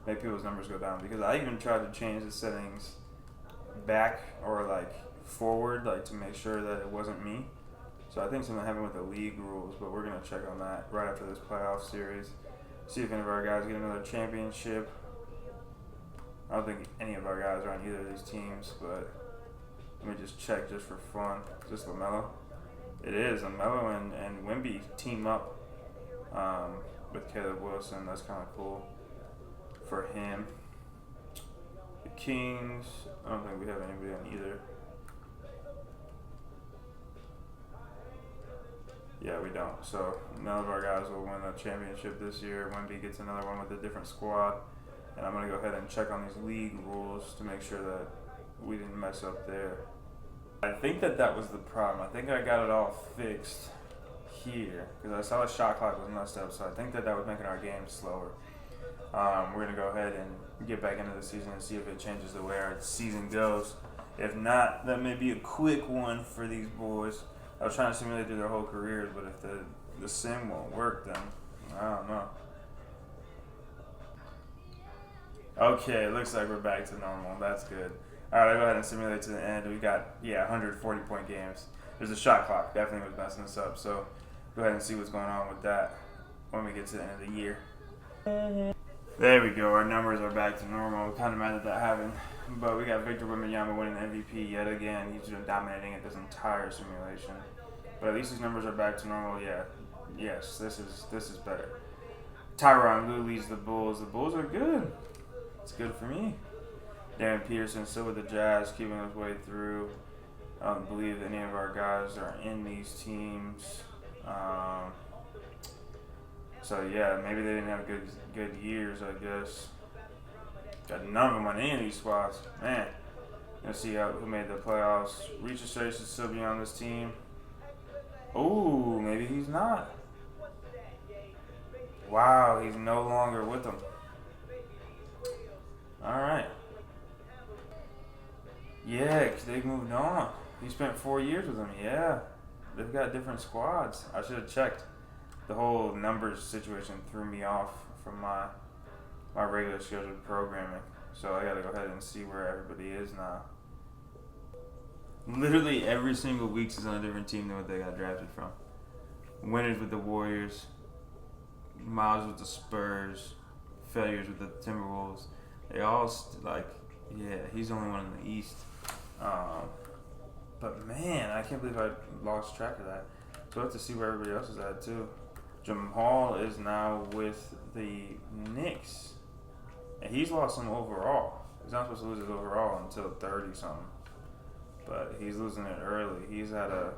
people's numbers go down, because I even tried to change the settings back or like forward, like to make sure that it wasn't me. So I think something happened with the league rules, but we're gonna check on that right after this playoff series. See if any of our guys get another championship. I don't think any of our guys are on either of these teams, but let me just check just for fun. Is this LaMelo? It is. LaMelo and Wemby team up with Caleb Wilson. That's kind of cool for him. The Kings, I don't think we have anybody on either. Yeah, we don't. So none of our guys will win a championship this year. Wemby gets another one with a different squad. And I'm going to go ahead and check on these league rules to make sure that we didn't mess up there. I think that was the problem. I think I got it all fixed here because I saw the shot clock was messed up. So I think that was making our game slower. We're going to go ahead and get back into the season and see if it changes the way our season goes. If not, that may be a quick one for these boys. I was trying to simulate through their whole careers, but if the sim won't work, then I don't know. Okay, it looks like we're back to normal. That's good. All right, I'll go ahead and simulate to the end. We got, 140-point games. There's a shot clock. Definitely was messing us up. So go ahead and see what's going on with that when we get to the end of the year. There we go. Our numbers are back to normal. Kind of mad at that happened. But we got Victor Wembanyama winning the MVP yet again. He's been dominating it this entire simulation. But at least his numbers are back to normal. Yeah. Yes, this is better. Tyronn Lue leads the Bulls. The Bulls are good. It's good for me. Darren Peterson still with the Jazz, keeping his way through. I don't believe any of our guys are in these teams. So yeah, maybe they didn't have good years, I guess. Got none of them on any of these squads. Man, let's see who made the playoffs. Reacher should still be on this team. Oh, maybe he's not. Wow, he's no longer with them. All right. Yeah, 'cause they moved on. He spent 4 years with them. Yeah, they've got different squads. I should have checked. The whole numbers situation threw me off from my regular scheduled programming. So I gotta go ahead and see where everybody is now. Literally every single week is on a different team than what they got drafted from. Winners with the Warriors, Miles with the Spurs, failures with the Timberwolves. They all he's the only one in the East. But man, I can't believe I lost track of that. So I have to see where everybody else is at too. Jamal is now with the Knicks. And he's lost some overall. He's not supposed to lose his overall until 30-something. But he's losing it early. He's had a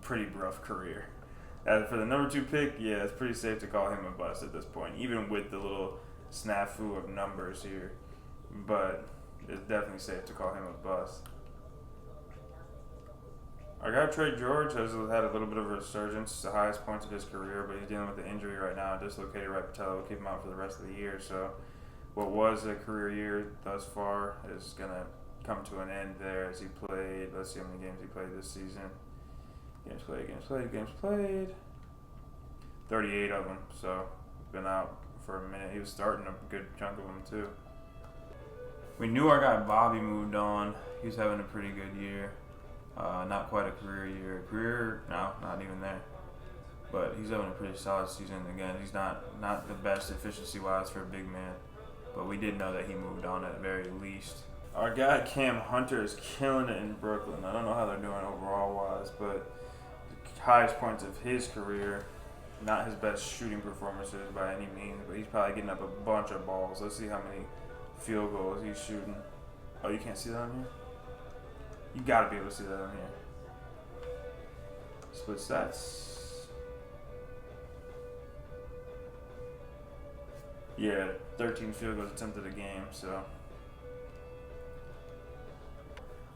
pretty rough career. For the number 2 pick, yeah, it's pretty safe to call him a bust at this point, even with the little snafu of numbers here. But it's definitely safe to call him a bust. Our guy Trey George has had a little bit of a resurgence. It's the highest points of his career, but he's dealing with the injury right now. Dislocated right patella will keep him out for the rest of the year. So what was a career year thus far is going to come to an end there as he played. Let's see how many games he played this season. Games played. 38 of them. So been out for a minute. He was starting a good chunk of them too. We knew our guy Bobby moved on. He was having a pretty good year. Not quite a career year. No, not even there. But he's having a pretty solid season. Again, he's not the best efficiency-wise for a big man. But we did know that he moved on at the very least. Our guy Cam Hunter is killing it in Brooklyn. I don't know how they're doing overall-wise, but the highest points of his career, not his best shooting performances by any means, but he's probably getting up a bunch of balls. Let's see how many field goals he's shooting. Oh, you can't see that on here? You gotta be able to see that on here. Split stats. Yeah, 13 field goals attempted a game, so.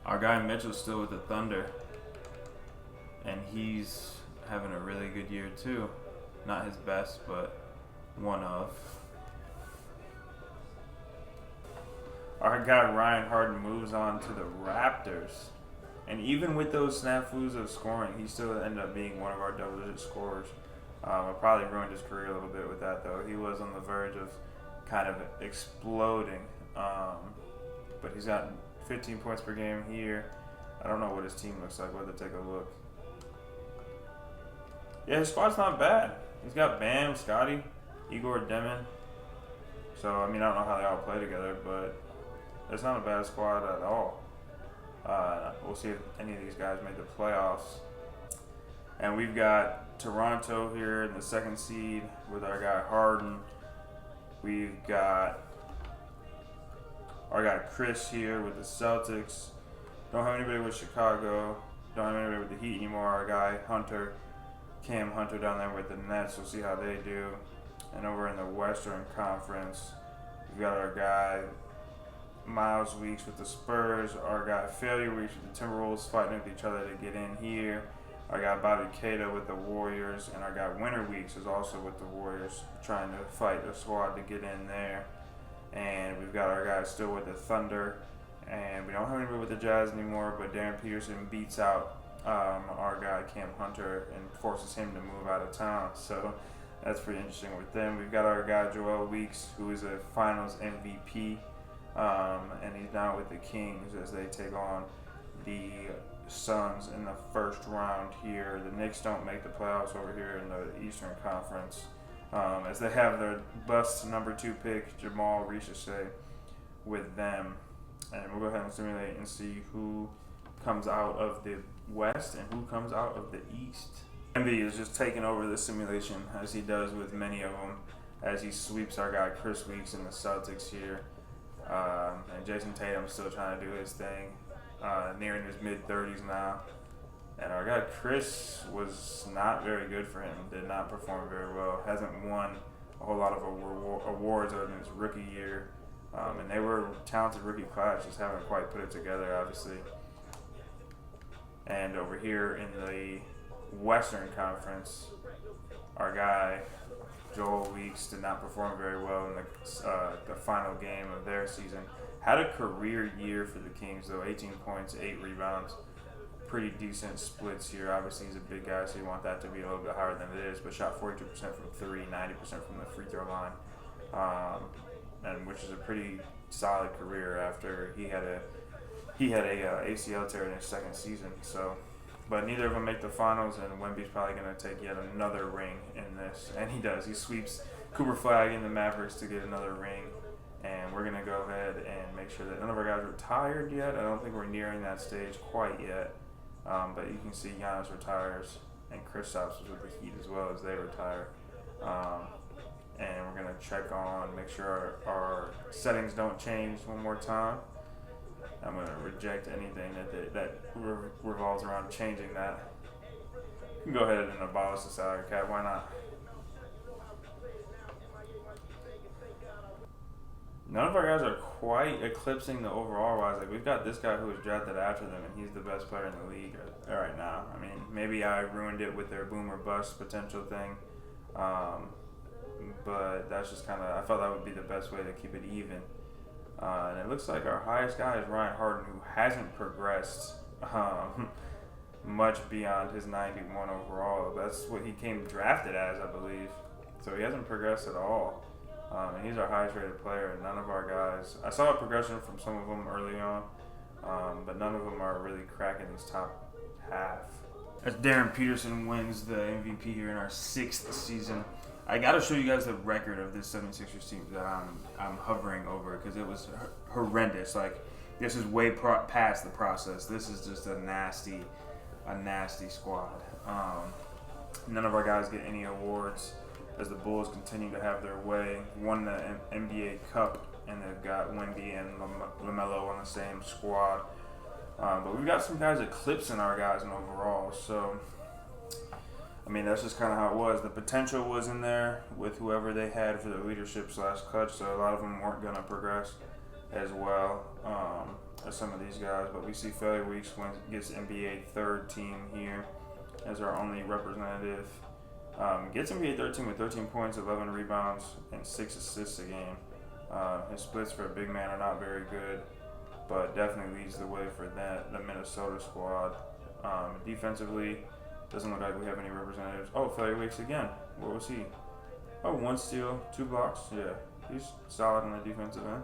Our guy Mitchell's still with the Thunder. And he's having a really good year too. Not his best, but one of. Our guy Ryan Harden moves on to the Raptors. And even with those snafus of scoring, he still ended up being one of our double-digit scorers. I probably ruined his career a little bit with that, though. He was on the verge of kind of exploding. But he's got 15 points per game here. I don't know what his team looks like. We'll have to take a look. Yeah, his squad's not bad. He's got Bam, Scotty, Igor Demon. So, I mean, I don't know how they all play together, but it's not a bad squad at all. We'll see if any of these guys make the playoffs. And we've got Toronto here in the 2nd seed with our guy Harden. We've got our guy Chris here with the Celtics. Don't have anybody with Chicago. Don't have anybody with the Heat anymore. Our guy Hunter, Cam Hunter down there with the Nets. We'll see how they do. And over in the Western Conference, we've got our guy Miles Weeks with the Spurs. Our guy Failure Weeks with the Timberwolves fighting with each other to get in here. Our guy Bobby Cato with the Warriors. And our guy Winter Weeks is also with the Warriors trying to fight the squad to get in there. And we've got our guy still with the Thunder. And we don't have anybody with the Jazz anymore, but Darren Peterson beats out our guy Cam Hunter and forces him to move out of town. So that's pretty interesting with them. We've got our guy Joel Weeks, who is a Finals MVP, and he's now with the Kings as they take on the Suns in the 1st round here. The Knicks don't make the playoffs over here in the Eastern Conference, as they have their bust number 2 pick, Jamal Richardson, with them. And we'll go ahead and simulate and see who comes out of the West and who comes out of the East. Embiid is just taking over the simulation, as he does with many of them, as he sweeps our guy Chris Weeks in the Celtics here. And Jason Tatum's still trying to do his thing, nearing his mid-30s now. And our guy Chris was not very good for him, did not perform very well, hasn't won a whole lot of awards other than his rookie year. And they were talented rookie class, just haven't quite put it together, obviously. And over here in the Western Conference, our guy Joel Weeks did not perform very well in the final game of their season. Had a career year for the Kings, though. 18 points, 8 rebounds. Pretty decent splits here. Obviously, he's a big guy, so you want that to be a little bit higher than it is. But shot 42% from 3, 90% from the free throw line. And which is a pretty solid career after he had a ACL tear in his 2nd season. So, but neither of them make the finals, and Wemby's probably going to take yet another ring in this, and he does. He sweeps Cooper Flag and the Mavericks to get another ring, and we're going to go ahead and make sure that none of our guys are retired yet. I don't think we're nearing that stage quite yet, but you can see Giannis retires, and Kristaps is with the Heat as well as they retire. And we're going to check on, make sure our settings don't change one more time. I'm going to reject anything that revolves around changing that. You can go ahead and abolish the salary cap, why not? None of our guys are quite eclipsing the overall wise. Like, we've got this guy who was drafted after them, and he's the best player in the league right now. I mean, maybe I ruined it with their boom or bust potential thing. But that's just kind of, I felt that would be the best way to keep it even. And it looks like our highest guy is Ryan Harden, who hasn't progressed much beyond his 91 overall. That's what he came drafted as, I believe. So he hasn't progressed at all. And he's our highest rated player. None of our guys, I saw a progression from some of them early on, but none of them are really cracking this top half. As Darren Peterson wins the MVP here in our 6th season. I got to show you guys the record of this 76ers team that I'm hovering over, because it was horrendous. Like, this is way past the process. This is just a nasty squad. None of our guys get any awards as the Bulls continue to have their way. Won the NBA Cup, and they've got Wemby and LaMelo on the same squad. But we've got some guys eclipsing our guys in overall, so I mean, that's just kind of how it was. The potential was in there with whoever they had for the leadership / clutch, so a lot of them weren't going to progress as well as some of these guys. But we see Failure Weeks gets NBA 3rd team here as our only representative. Gets NBA 3rd team with 13 points, 11 rebounds, and 6 assists a game. His splits for a big man are not very good, but definitely leads the way for the Minnesota squad. Defensively, doesn't look like we have any representatives. Oh, Failure Weeks again. What was he? Oh, 1 steal, 2 blocks. Yeah, he's solid on the defensive end.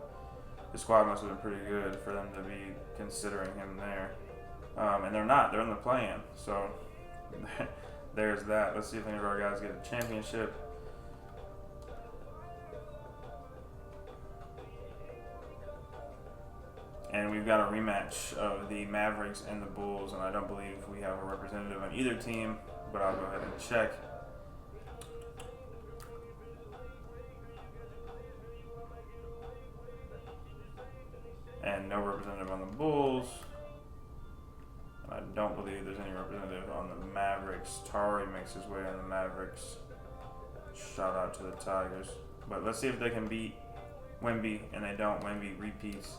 the squad must have been pretty good for them to be considering him there. And they're not. They're in the play-in. So there's that. Let's see if any of our guys get a championship. And we've got a rematch of the Mavericks and the Bulls, and I don't believe we have a representative on either team, but I'll go ahead and check. And no representative on the Bulls. And I don't believe there's any representative on the Mavericks. Tari makes his way on the Mavericks. Shout out to the Tigers. But let's see if they can beat Wemby, and they don't. Wemby repeats.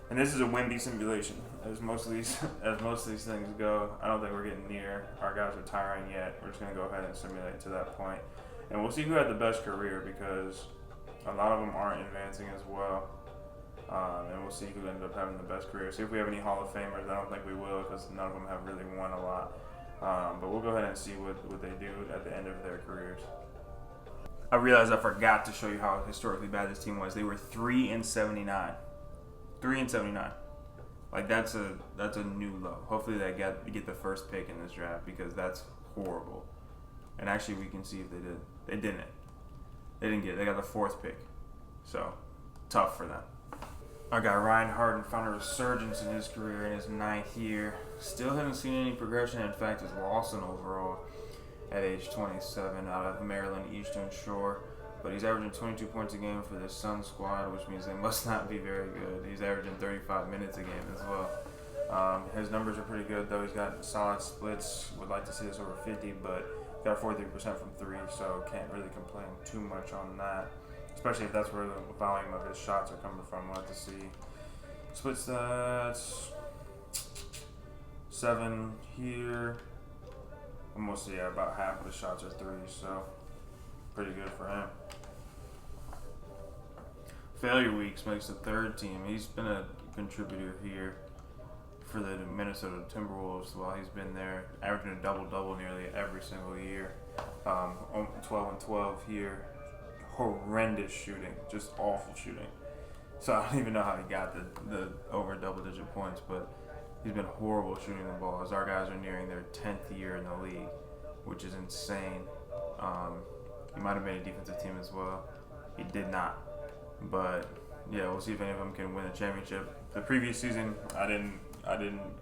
And this is a Wemby simulation, as most of these things go. I don't think we're getting near our guys retiring yet. We're just gonna go ahead and simulate to that point, and we'll see who had the best career because a lot of them aren't advancing as well. And we'll see who ended up having the best career. See if we have any Hall of Famers. I don't think we will because none of them have really won a lot. But we'll go ahead and see what they do at the end of their careers. I realized I forgot to show you how historically bad this team was. They were 3-79. 3-79. Like that's a new low. Hopefully they get the first pick in this draft because that's horrible. And actually we can see if they did. They didn't. They didn't get it. They got the fourth pick. So tough for them. Our guy Ryan Harden found a resurgence in his career in his 9th year. Still hasn't seen any progression. In fact, is lost in overall at age 27 out of Maryland Eastern Shore. But he's averaging 22 points a game for this Sun squad, which means they must not be very good. He's averaging 35 minutes a game as well. His numbers are pretty good, though. He's got solid splits. Would like to see this over 50, but got 43% from 3, so can't really complain too much on that. Especially if that's where the volume of his shots are coming from. We'll have to see. Split stats. 7 here. Almost, yeah, about half of the shots are 3, so pretty good for him. Failure weeks makes the 3rd team. He's been a contributor here for the Minnesota Timberwolves while he's been there, averaging a double-double nearly every single year. 12-12 here. Horrendous shooting, just awful shooting. So I don't even know how he got the over double-digit points, but he's been horrible shooting the ball as our guys are nearing their 10th year in the league, which is insane. He might have made a defensive team as well. He did not. But yeah, we'll see if any of them can win a championship. The previous season, I didn't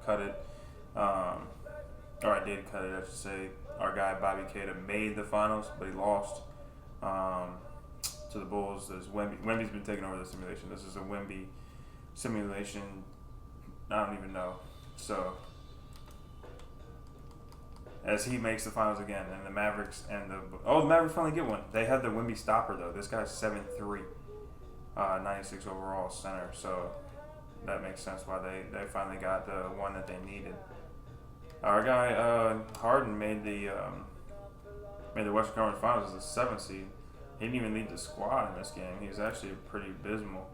cut it, or I did cut it, I should say. Our guy Bobby Keita made the finals, but he lost to the Bulls. There's Wemby's been taking over the simulation. This is a Wemby simulation. I don't even know. So as he makes the finals again, and the Mavericks and the Mavericks finally get one. They had the Wemby stopper though. This guy's 7'3", 96 overall center. So that makes sense why they finally got the one that they needed. Our guy Harden made the Western Conference Finals as the 7th seed. He didn't even lead the squad in this game. He was actually pretty abysmal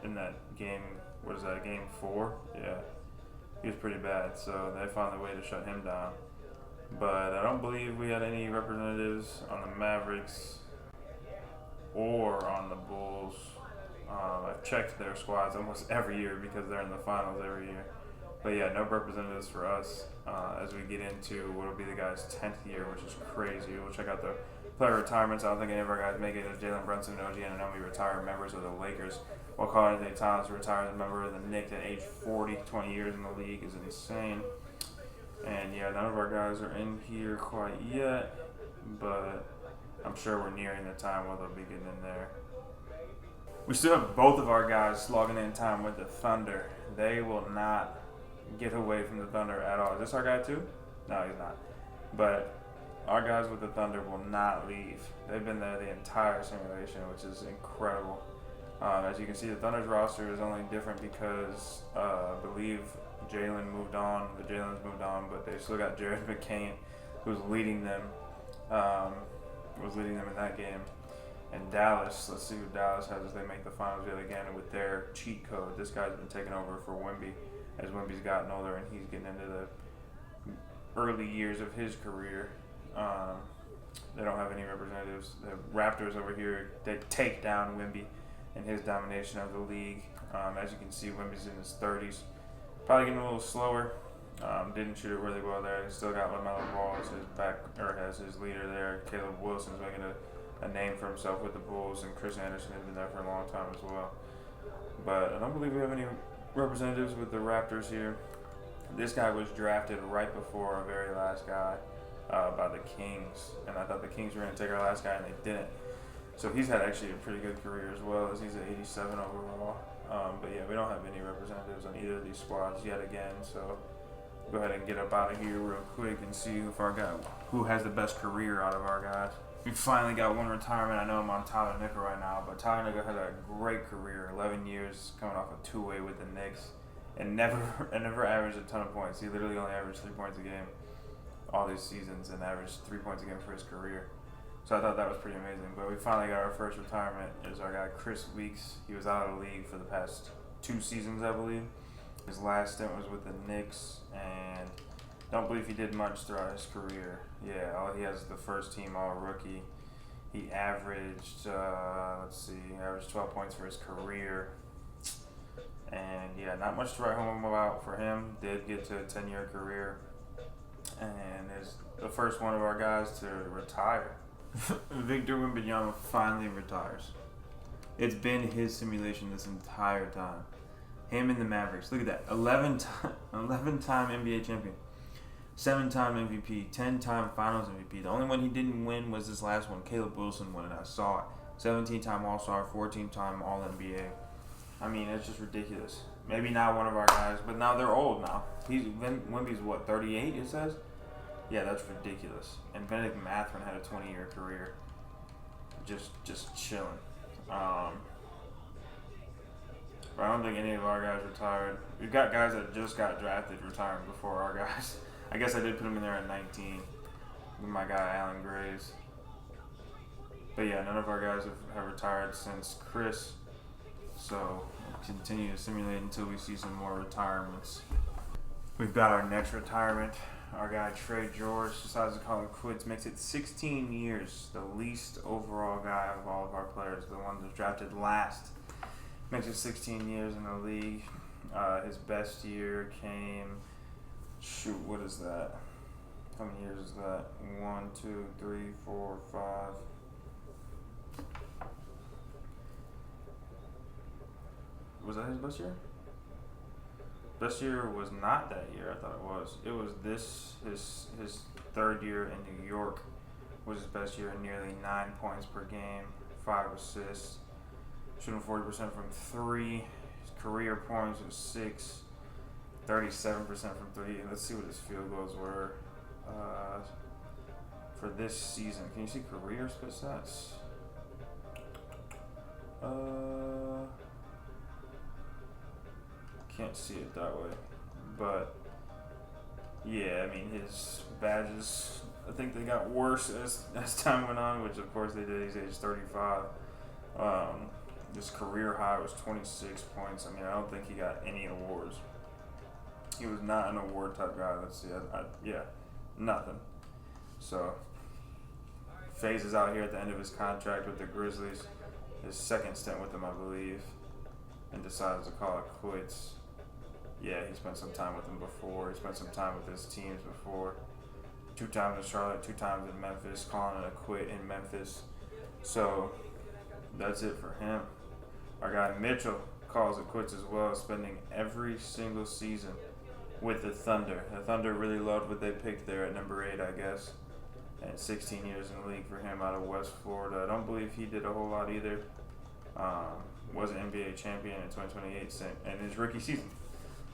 in that game. What is that, game 4? Yeah. He was pretty bad, so they found a way to shut him down. But I don't believe we had any representatives on the Mavericks or on the Bulls. I've checked their squads almost every year because they're in the finals every year. But yeah, no representatives for us as we get into what will be the guy's 10th year, which is crazy. We'll check out the player retirements. I don't think any of our guys make it as Jalen Brunson and OG Anunoby retire members of the Lakers. While Karl-Anthony Towns retired as a member of the Knicks at age 40, 20 years in the league is insane. And yeah, none of our guys are in here quite yet, but I'm sure we're nearing the time where they'll be getting in there. We still have both of our guys logging in time with the Thunder. They will not get away from the Thunder at all. Is this our guy too? No, he's not. But our guys with the Thunder will not leave. They've been there the entire simulation, which is incredible. As you can see, the Thunder's roster is only different because I believe Jalen moved on. The Jalen's moved on, but they've still got Jared McCain, who's leading them. Was leading them in that game. And Dallas, let's see who Dallas has as they make the finals yet again with their cheat code. This guy's been taking over for Wemby as Wemby's gotten older and he's getting into the early years of his career. They don't have any representatives. The Raptors over here, they take down Wemby and his domination of the league. As you can see, Wemby's in his 30s, probably getting a little slower. Didn't shoot it really well there. He still got LaMelo Ball as his as his leader there. Caleb Wilson's making a name for himself with the Bulls, and Chris Anderson has been there for a long time as well. But I don't believe we have any representatives with the Raptors here. This guy was drafted right before our very last guy by the Kings, and I thought the Kings were going to take our last guy, and they didn't. So he's had actually a pretty good career as well, as he's at 87 overall. But yeah, we don't have any representatives on either of these squads yet again. So go ahead and get up out of here real quick and see who has the best career out of our guys. We finally got one retirement. I know I'm on Tyler Nickel right now, but Tyler Nickel had a great career, 11 years coming off a two-way with the Knicks, and never averaged a ton of points. He literally only averaged 3 points a game all these seasons and averaged 3 points a game for his career. So I thought that was pretty amazing. But we finally got our first retirement. Is our guy Chris Weeks. He was out of the league for the past 2 seasons, I believe. His last stint was with the Knicks, and don't believe he did much throughout his career. Yeah, all he has is the first team all rookie. He averaged, averaged 12 points for his career. And yeah, not much to write home about for him. Did get to a 10-year career, and is the first one of our guys to retire. Victor Wembanyama finally retires. It's been his simulation this entire time. Him and the Mavericks. Look at that. 11-time NBA champion. 7-time MVP. 10-time Finals MVP. The only one he didn't win was this last one. Caleb Wilson won it. I saw it. 17-time All-Star. 14-time All-NBA. I mean, it's just ridiculous. Maybe not one of our guys, but now they're old now. Wemby's what, 38 it says? Yeah, that's ridiculous. And Benedict Mathurin had a 20-year career. Just chilling. But I don't think any of our guys retired. We've got guys that just got drafted retiring before our guys. I guess I did put them in there at 19 with my guy Alan Graves. But yeah, none of our guys have retired since Chris. So we'll continue to simulate until we see some more retirements. We've got our next retirement. Our guy Trey George decides to call it quits. Makes it 16 years. The least overall guy of all of our players. The one that's drafted last. Makes it 16 years in the league. His best year came, what is that? How many years is that? 1, 2, 3, 4, 5. Was that his best year? Best year was not that year. I thought it was. It was his third year in New York was his best year. Nearly 9 points per game, 5 assists. Shooting 40% from 3. His career points was 6. 37% from 3. Let's see what his field goals were for this season. Can you see career split stats? Can't see it that way. But yeah, I mean, his badges, I think they got worse as time went on, which of course they did. He's age 35. His career high was 26 points. I mean, I don't think he got any awards. He was not an award type guy. Let's see. Nothing. So, phases out here at the end of his contract with the Grizzlies. His second stint with them, I believe, and decided to call it quits. Yeah, he spent some time with them before. He spent some time with his teams before. 2 times in Charlotte, 2 times in Memphis, calling it a quit in Memphis. So, that's it for him. Our guy Mitchell calls it quits as well, spending every single season with the Thunder. The Thunder really loved what they picked there at number 8, I guess. And 16 years in the league for him out of West Florida. I don't believe he did a whole lot either. Was an NBA champion in 2028 in his rookie season.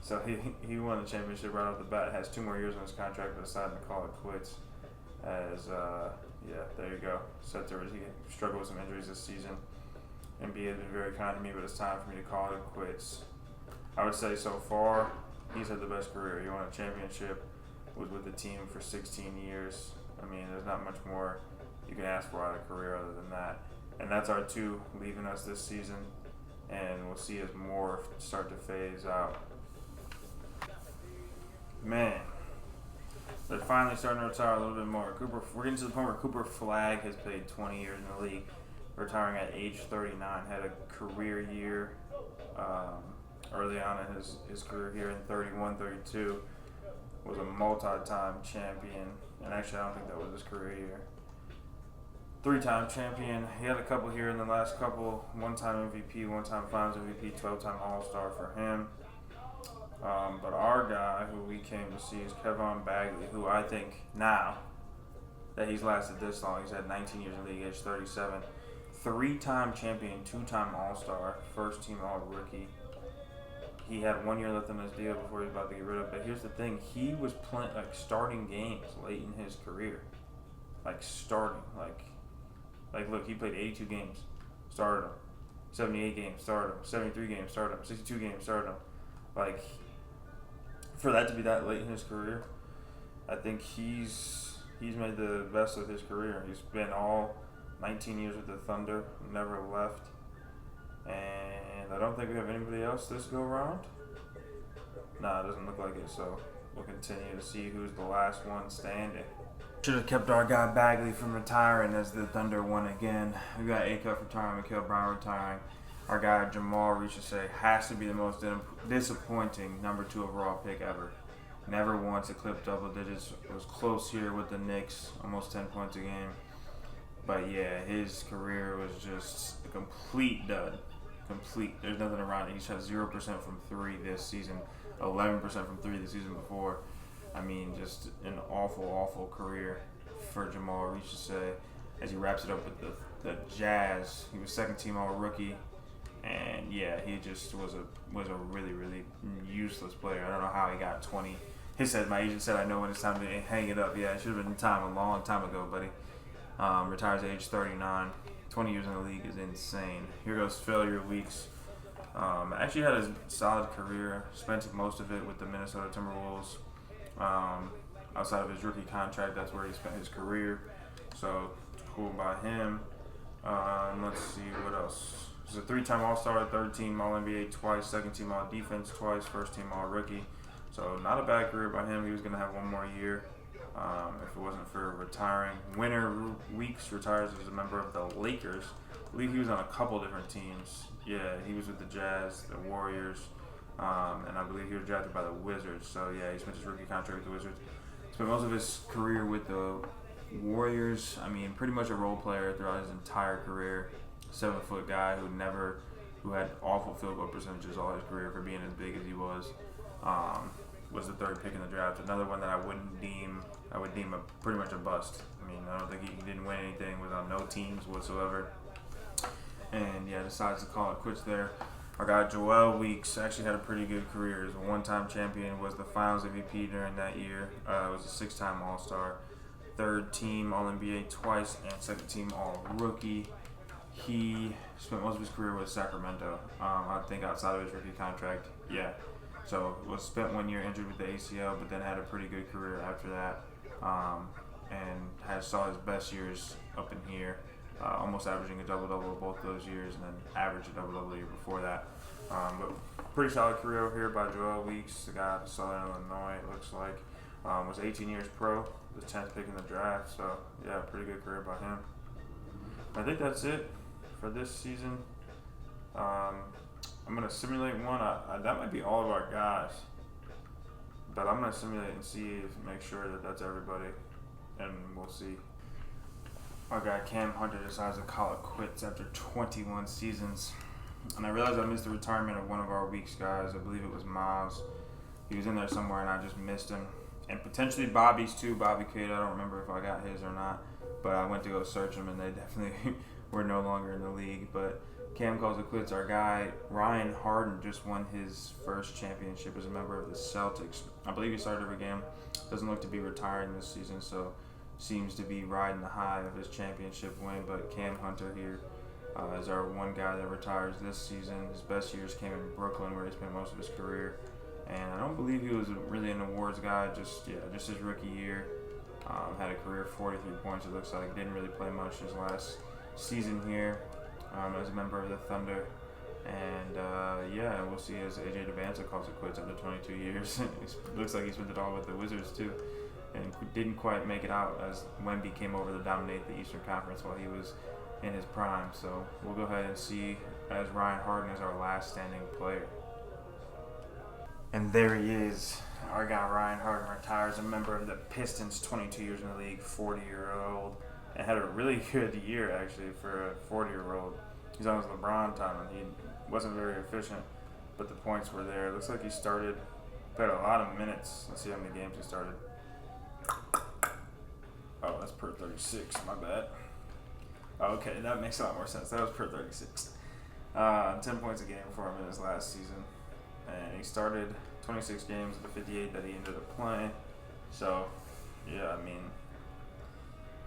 So he won the championship right off the bat. Has 2 more years on his contract, but decided to call it quits. There you go. He struggled with some injuries this season. NBA has been very kind to me, but it's time for me to call it quits. I would say so far, he's had the best career. He won a championship, was with the team for 16 years. I mean, there's not much more you can ask for out of a career other than that. And that's our 2 leaving us this season, and we'll see as more start to phase out. Man, they're finally starting to retire a little bit more. We're getting to the point where Cooper Flagg has played 20 years in the league. retiring at age 39. Had a career year early on in his career here in 31, 32. Was a multi-time champion, and actually I don't think that was his career year. 3-time champion. He had a couple here in the last couple. 1-time MVP, 1-time Finals MVP, 12-time All-Star for him. But our guy who we came to see is Kevon Bagley, who I think now that he's lasted this long, he's had 19 years in the league, age 37. 3-time champion, 2-time All-Star, first-team All-Rookie. He had 1 year left on his deal before he was about to get rid of it. But here's the thing: he was playing starting games late in his career, starting. Look, he played 82 games, started him. 78 games, started him. 73 games, started him. 62 games, started him. For that to be that late in his career, I think he's made the best of his career. He's been all 19 years with the Thunder, never left. And I don't think we have anybody else this go around. Nah, it doesn't look like it, so we'll continue to see who's the last one standing. Should have kept our guy Bagley from retiring as the Thunder won again. We got Acuff retiring, Mikael Brown retiring. Our guy Jamal Richardson has to be the most disappointing number 2 overall pick ever. Never once eclipsed double digits. It was close here with the Knicks, almost 10 points a game. But yeah, his career was just a complete dud. Complete. There's nothing around it. He shot 0% from 3 this season, 11% from 3 the season before. I mean, just an awful, awful career for Jamal Richardson as he wraps it up with the Jazz. He was second-team All-Rookie, and yeah, he just was a really, really useless player. I don't know how he got 20. My agent said, I know when it's time to hang it up. Yeah, it should have been time a long time ago, buddy. Retires at age 39. 20 years in the league is insane. Here goes failure weeks. Actually had a solid career. Spent most of it with the Minnesota Timberwolves. Outside of his rookie contract, that's where he spent his career. So, cool by him. Let's see, what else? He's a 3-time All-Star, 3rd-team All-NBA twice, 2nd-team All-Defense twice, 1st-team All-Rookie. So, not a bad career by him. He was going to have 1 more year if it wasn't for retiring. Winter Weeks retires as a member of the Lakers. I believe he was on a couple different teams. Yeah, he was with the Jazz, the Warriors, and I believe he was drafted by the Wizards. So, yeah, he spent his rookie contract with the Wizards. Spent most of his career with the Warriors. I mean, pretty much a role player throughout his entire career. 7-foot guy who had awful field goal percentages all his career for being as big as he was. Was the 3rd pick in the draft. Another one that I would deem pretty much a bust. I mean, I don't think he didn't win anything, was on no teams whatsoever. And yeah, decides to call it quits there. Our guy Joel Weeks actually had a pretty good career. He was a 1-time champion, was the Finals MVP during that year. Was a 6-time All-Star, 3rd-team All-NBA twice, and 2nd-team All-Rookie. He spent most of his career with Sacramento. I think outside of his rookie contract, yeah. So was spent 1 year injured with the ACL, but then had a pretty good career after that, and saw his best years up in here. Almost averaging a double-double both those years, and then averaged a double-double the year before that. But pretty solid career over here by Joel Weeks, the guy out of Southern Illinois, it looks like. Was 18 years pro, the 10th pick in the draft, so yeah, pretty good career by him. I think that's it for this season. I'm going to simulate one. That might be all of our guys, but I'm going to simulate and make sure that that's everybody, and we'll see. Our guy Cam Hunter decides to call it quits after 21 seasons. And I realized I missed the retirement of one of our week's guys. I believe it was Miles. He was in there somewhere and I just missed him. And potentially Bobby's too, Bobby Cade. I don't remember if I got his or not. But I went to go search him and they definitely were no longer in the league. But Cam calls it quits. Our guy Ryan Harden just won his first championship as a member of the Celtics. I believe he started every game. Doesn't look to be retiring this season, so seems to be riding the high of his championship win. But Cam Hunter here is our one guy that retires this season. His best years came in Brooklyn, where he spent most of his career. And I don't believe he was really an awards guy. Just his rookie year. Had a career of 43 points. It looks like didn't really play much his last season here as a member of the Thunder. And we'll see as AJ Devanza calls it quits after 22 years. It looks like he spent it all with the Wizards too, and didn't quite make it out as Wemby came over to dominate the Eastern Conference while he was in his prime. So we'll go ahead and see as Ryan Harden is our last standing player. And there he is. Our guy Ryan Harden retires, a member of the Pistons, 22 years in the league, 40-year-old, and had a really good year actually for a 40-year-old. He's on his LeBron time, and he wasn't very efficient, but the points were there. It looks like he played a lot of minutes. Let's see how many games he started. Oh, that's per 36. My bad. Oh, okay, that makes a lot more sense. That was per 36. 10 points a game for him in his last season. And he started 26 games of the 58 that he ended up playing. So, yeah, I mean,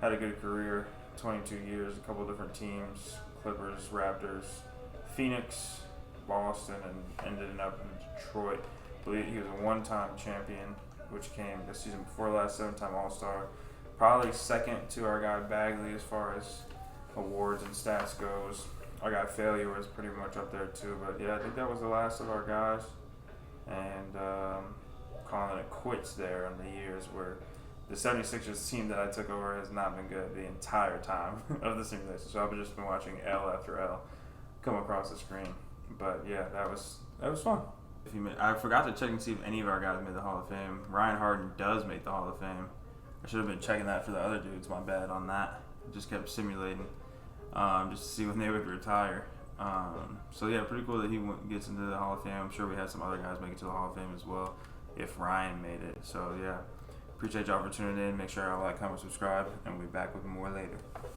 had a good career, 22 years, a couple different teams, Clippers, Raptors, Phoenix, Boston, and ended up in Detroit. I believe he was a one-time champion, which came the season before last, 7-time All-Star. Probably second to our guy Bagley as far as awards and stats goes. Our guy Failure was pretty much up there too, but yeah, I think that was the last of our guys. And calling it quits there in the years where the 76ers team that I took over has not been good the entire time of the simulation. So I've just been watching L after L come across the screen. But yeah, that was fun. I forgot to check and see if any of our guys made the Hall of Fame. Ryan Harden does make the Hall of Fame. I should have been checking that for the other dudes. My bad on that. Just kept simulating just to see when they would retire. So yeah, pretty cool that he gets into the Hall of Fame. I'm sure we had some other guys make it to the Hall of Fame as well if Ryan made it. So yeah, appreciate y'all for tuning in. Make sure y'all like, comment, subscribe, and we'll be back with more later.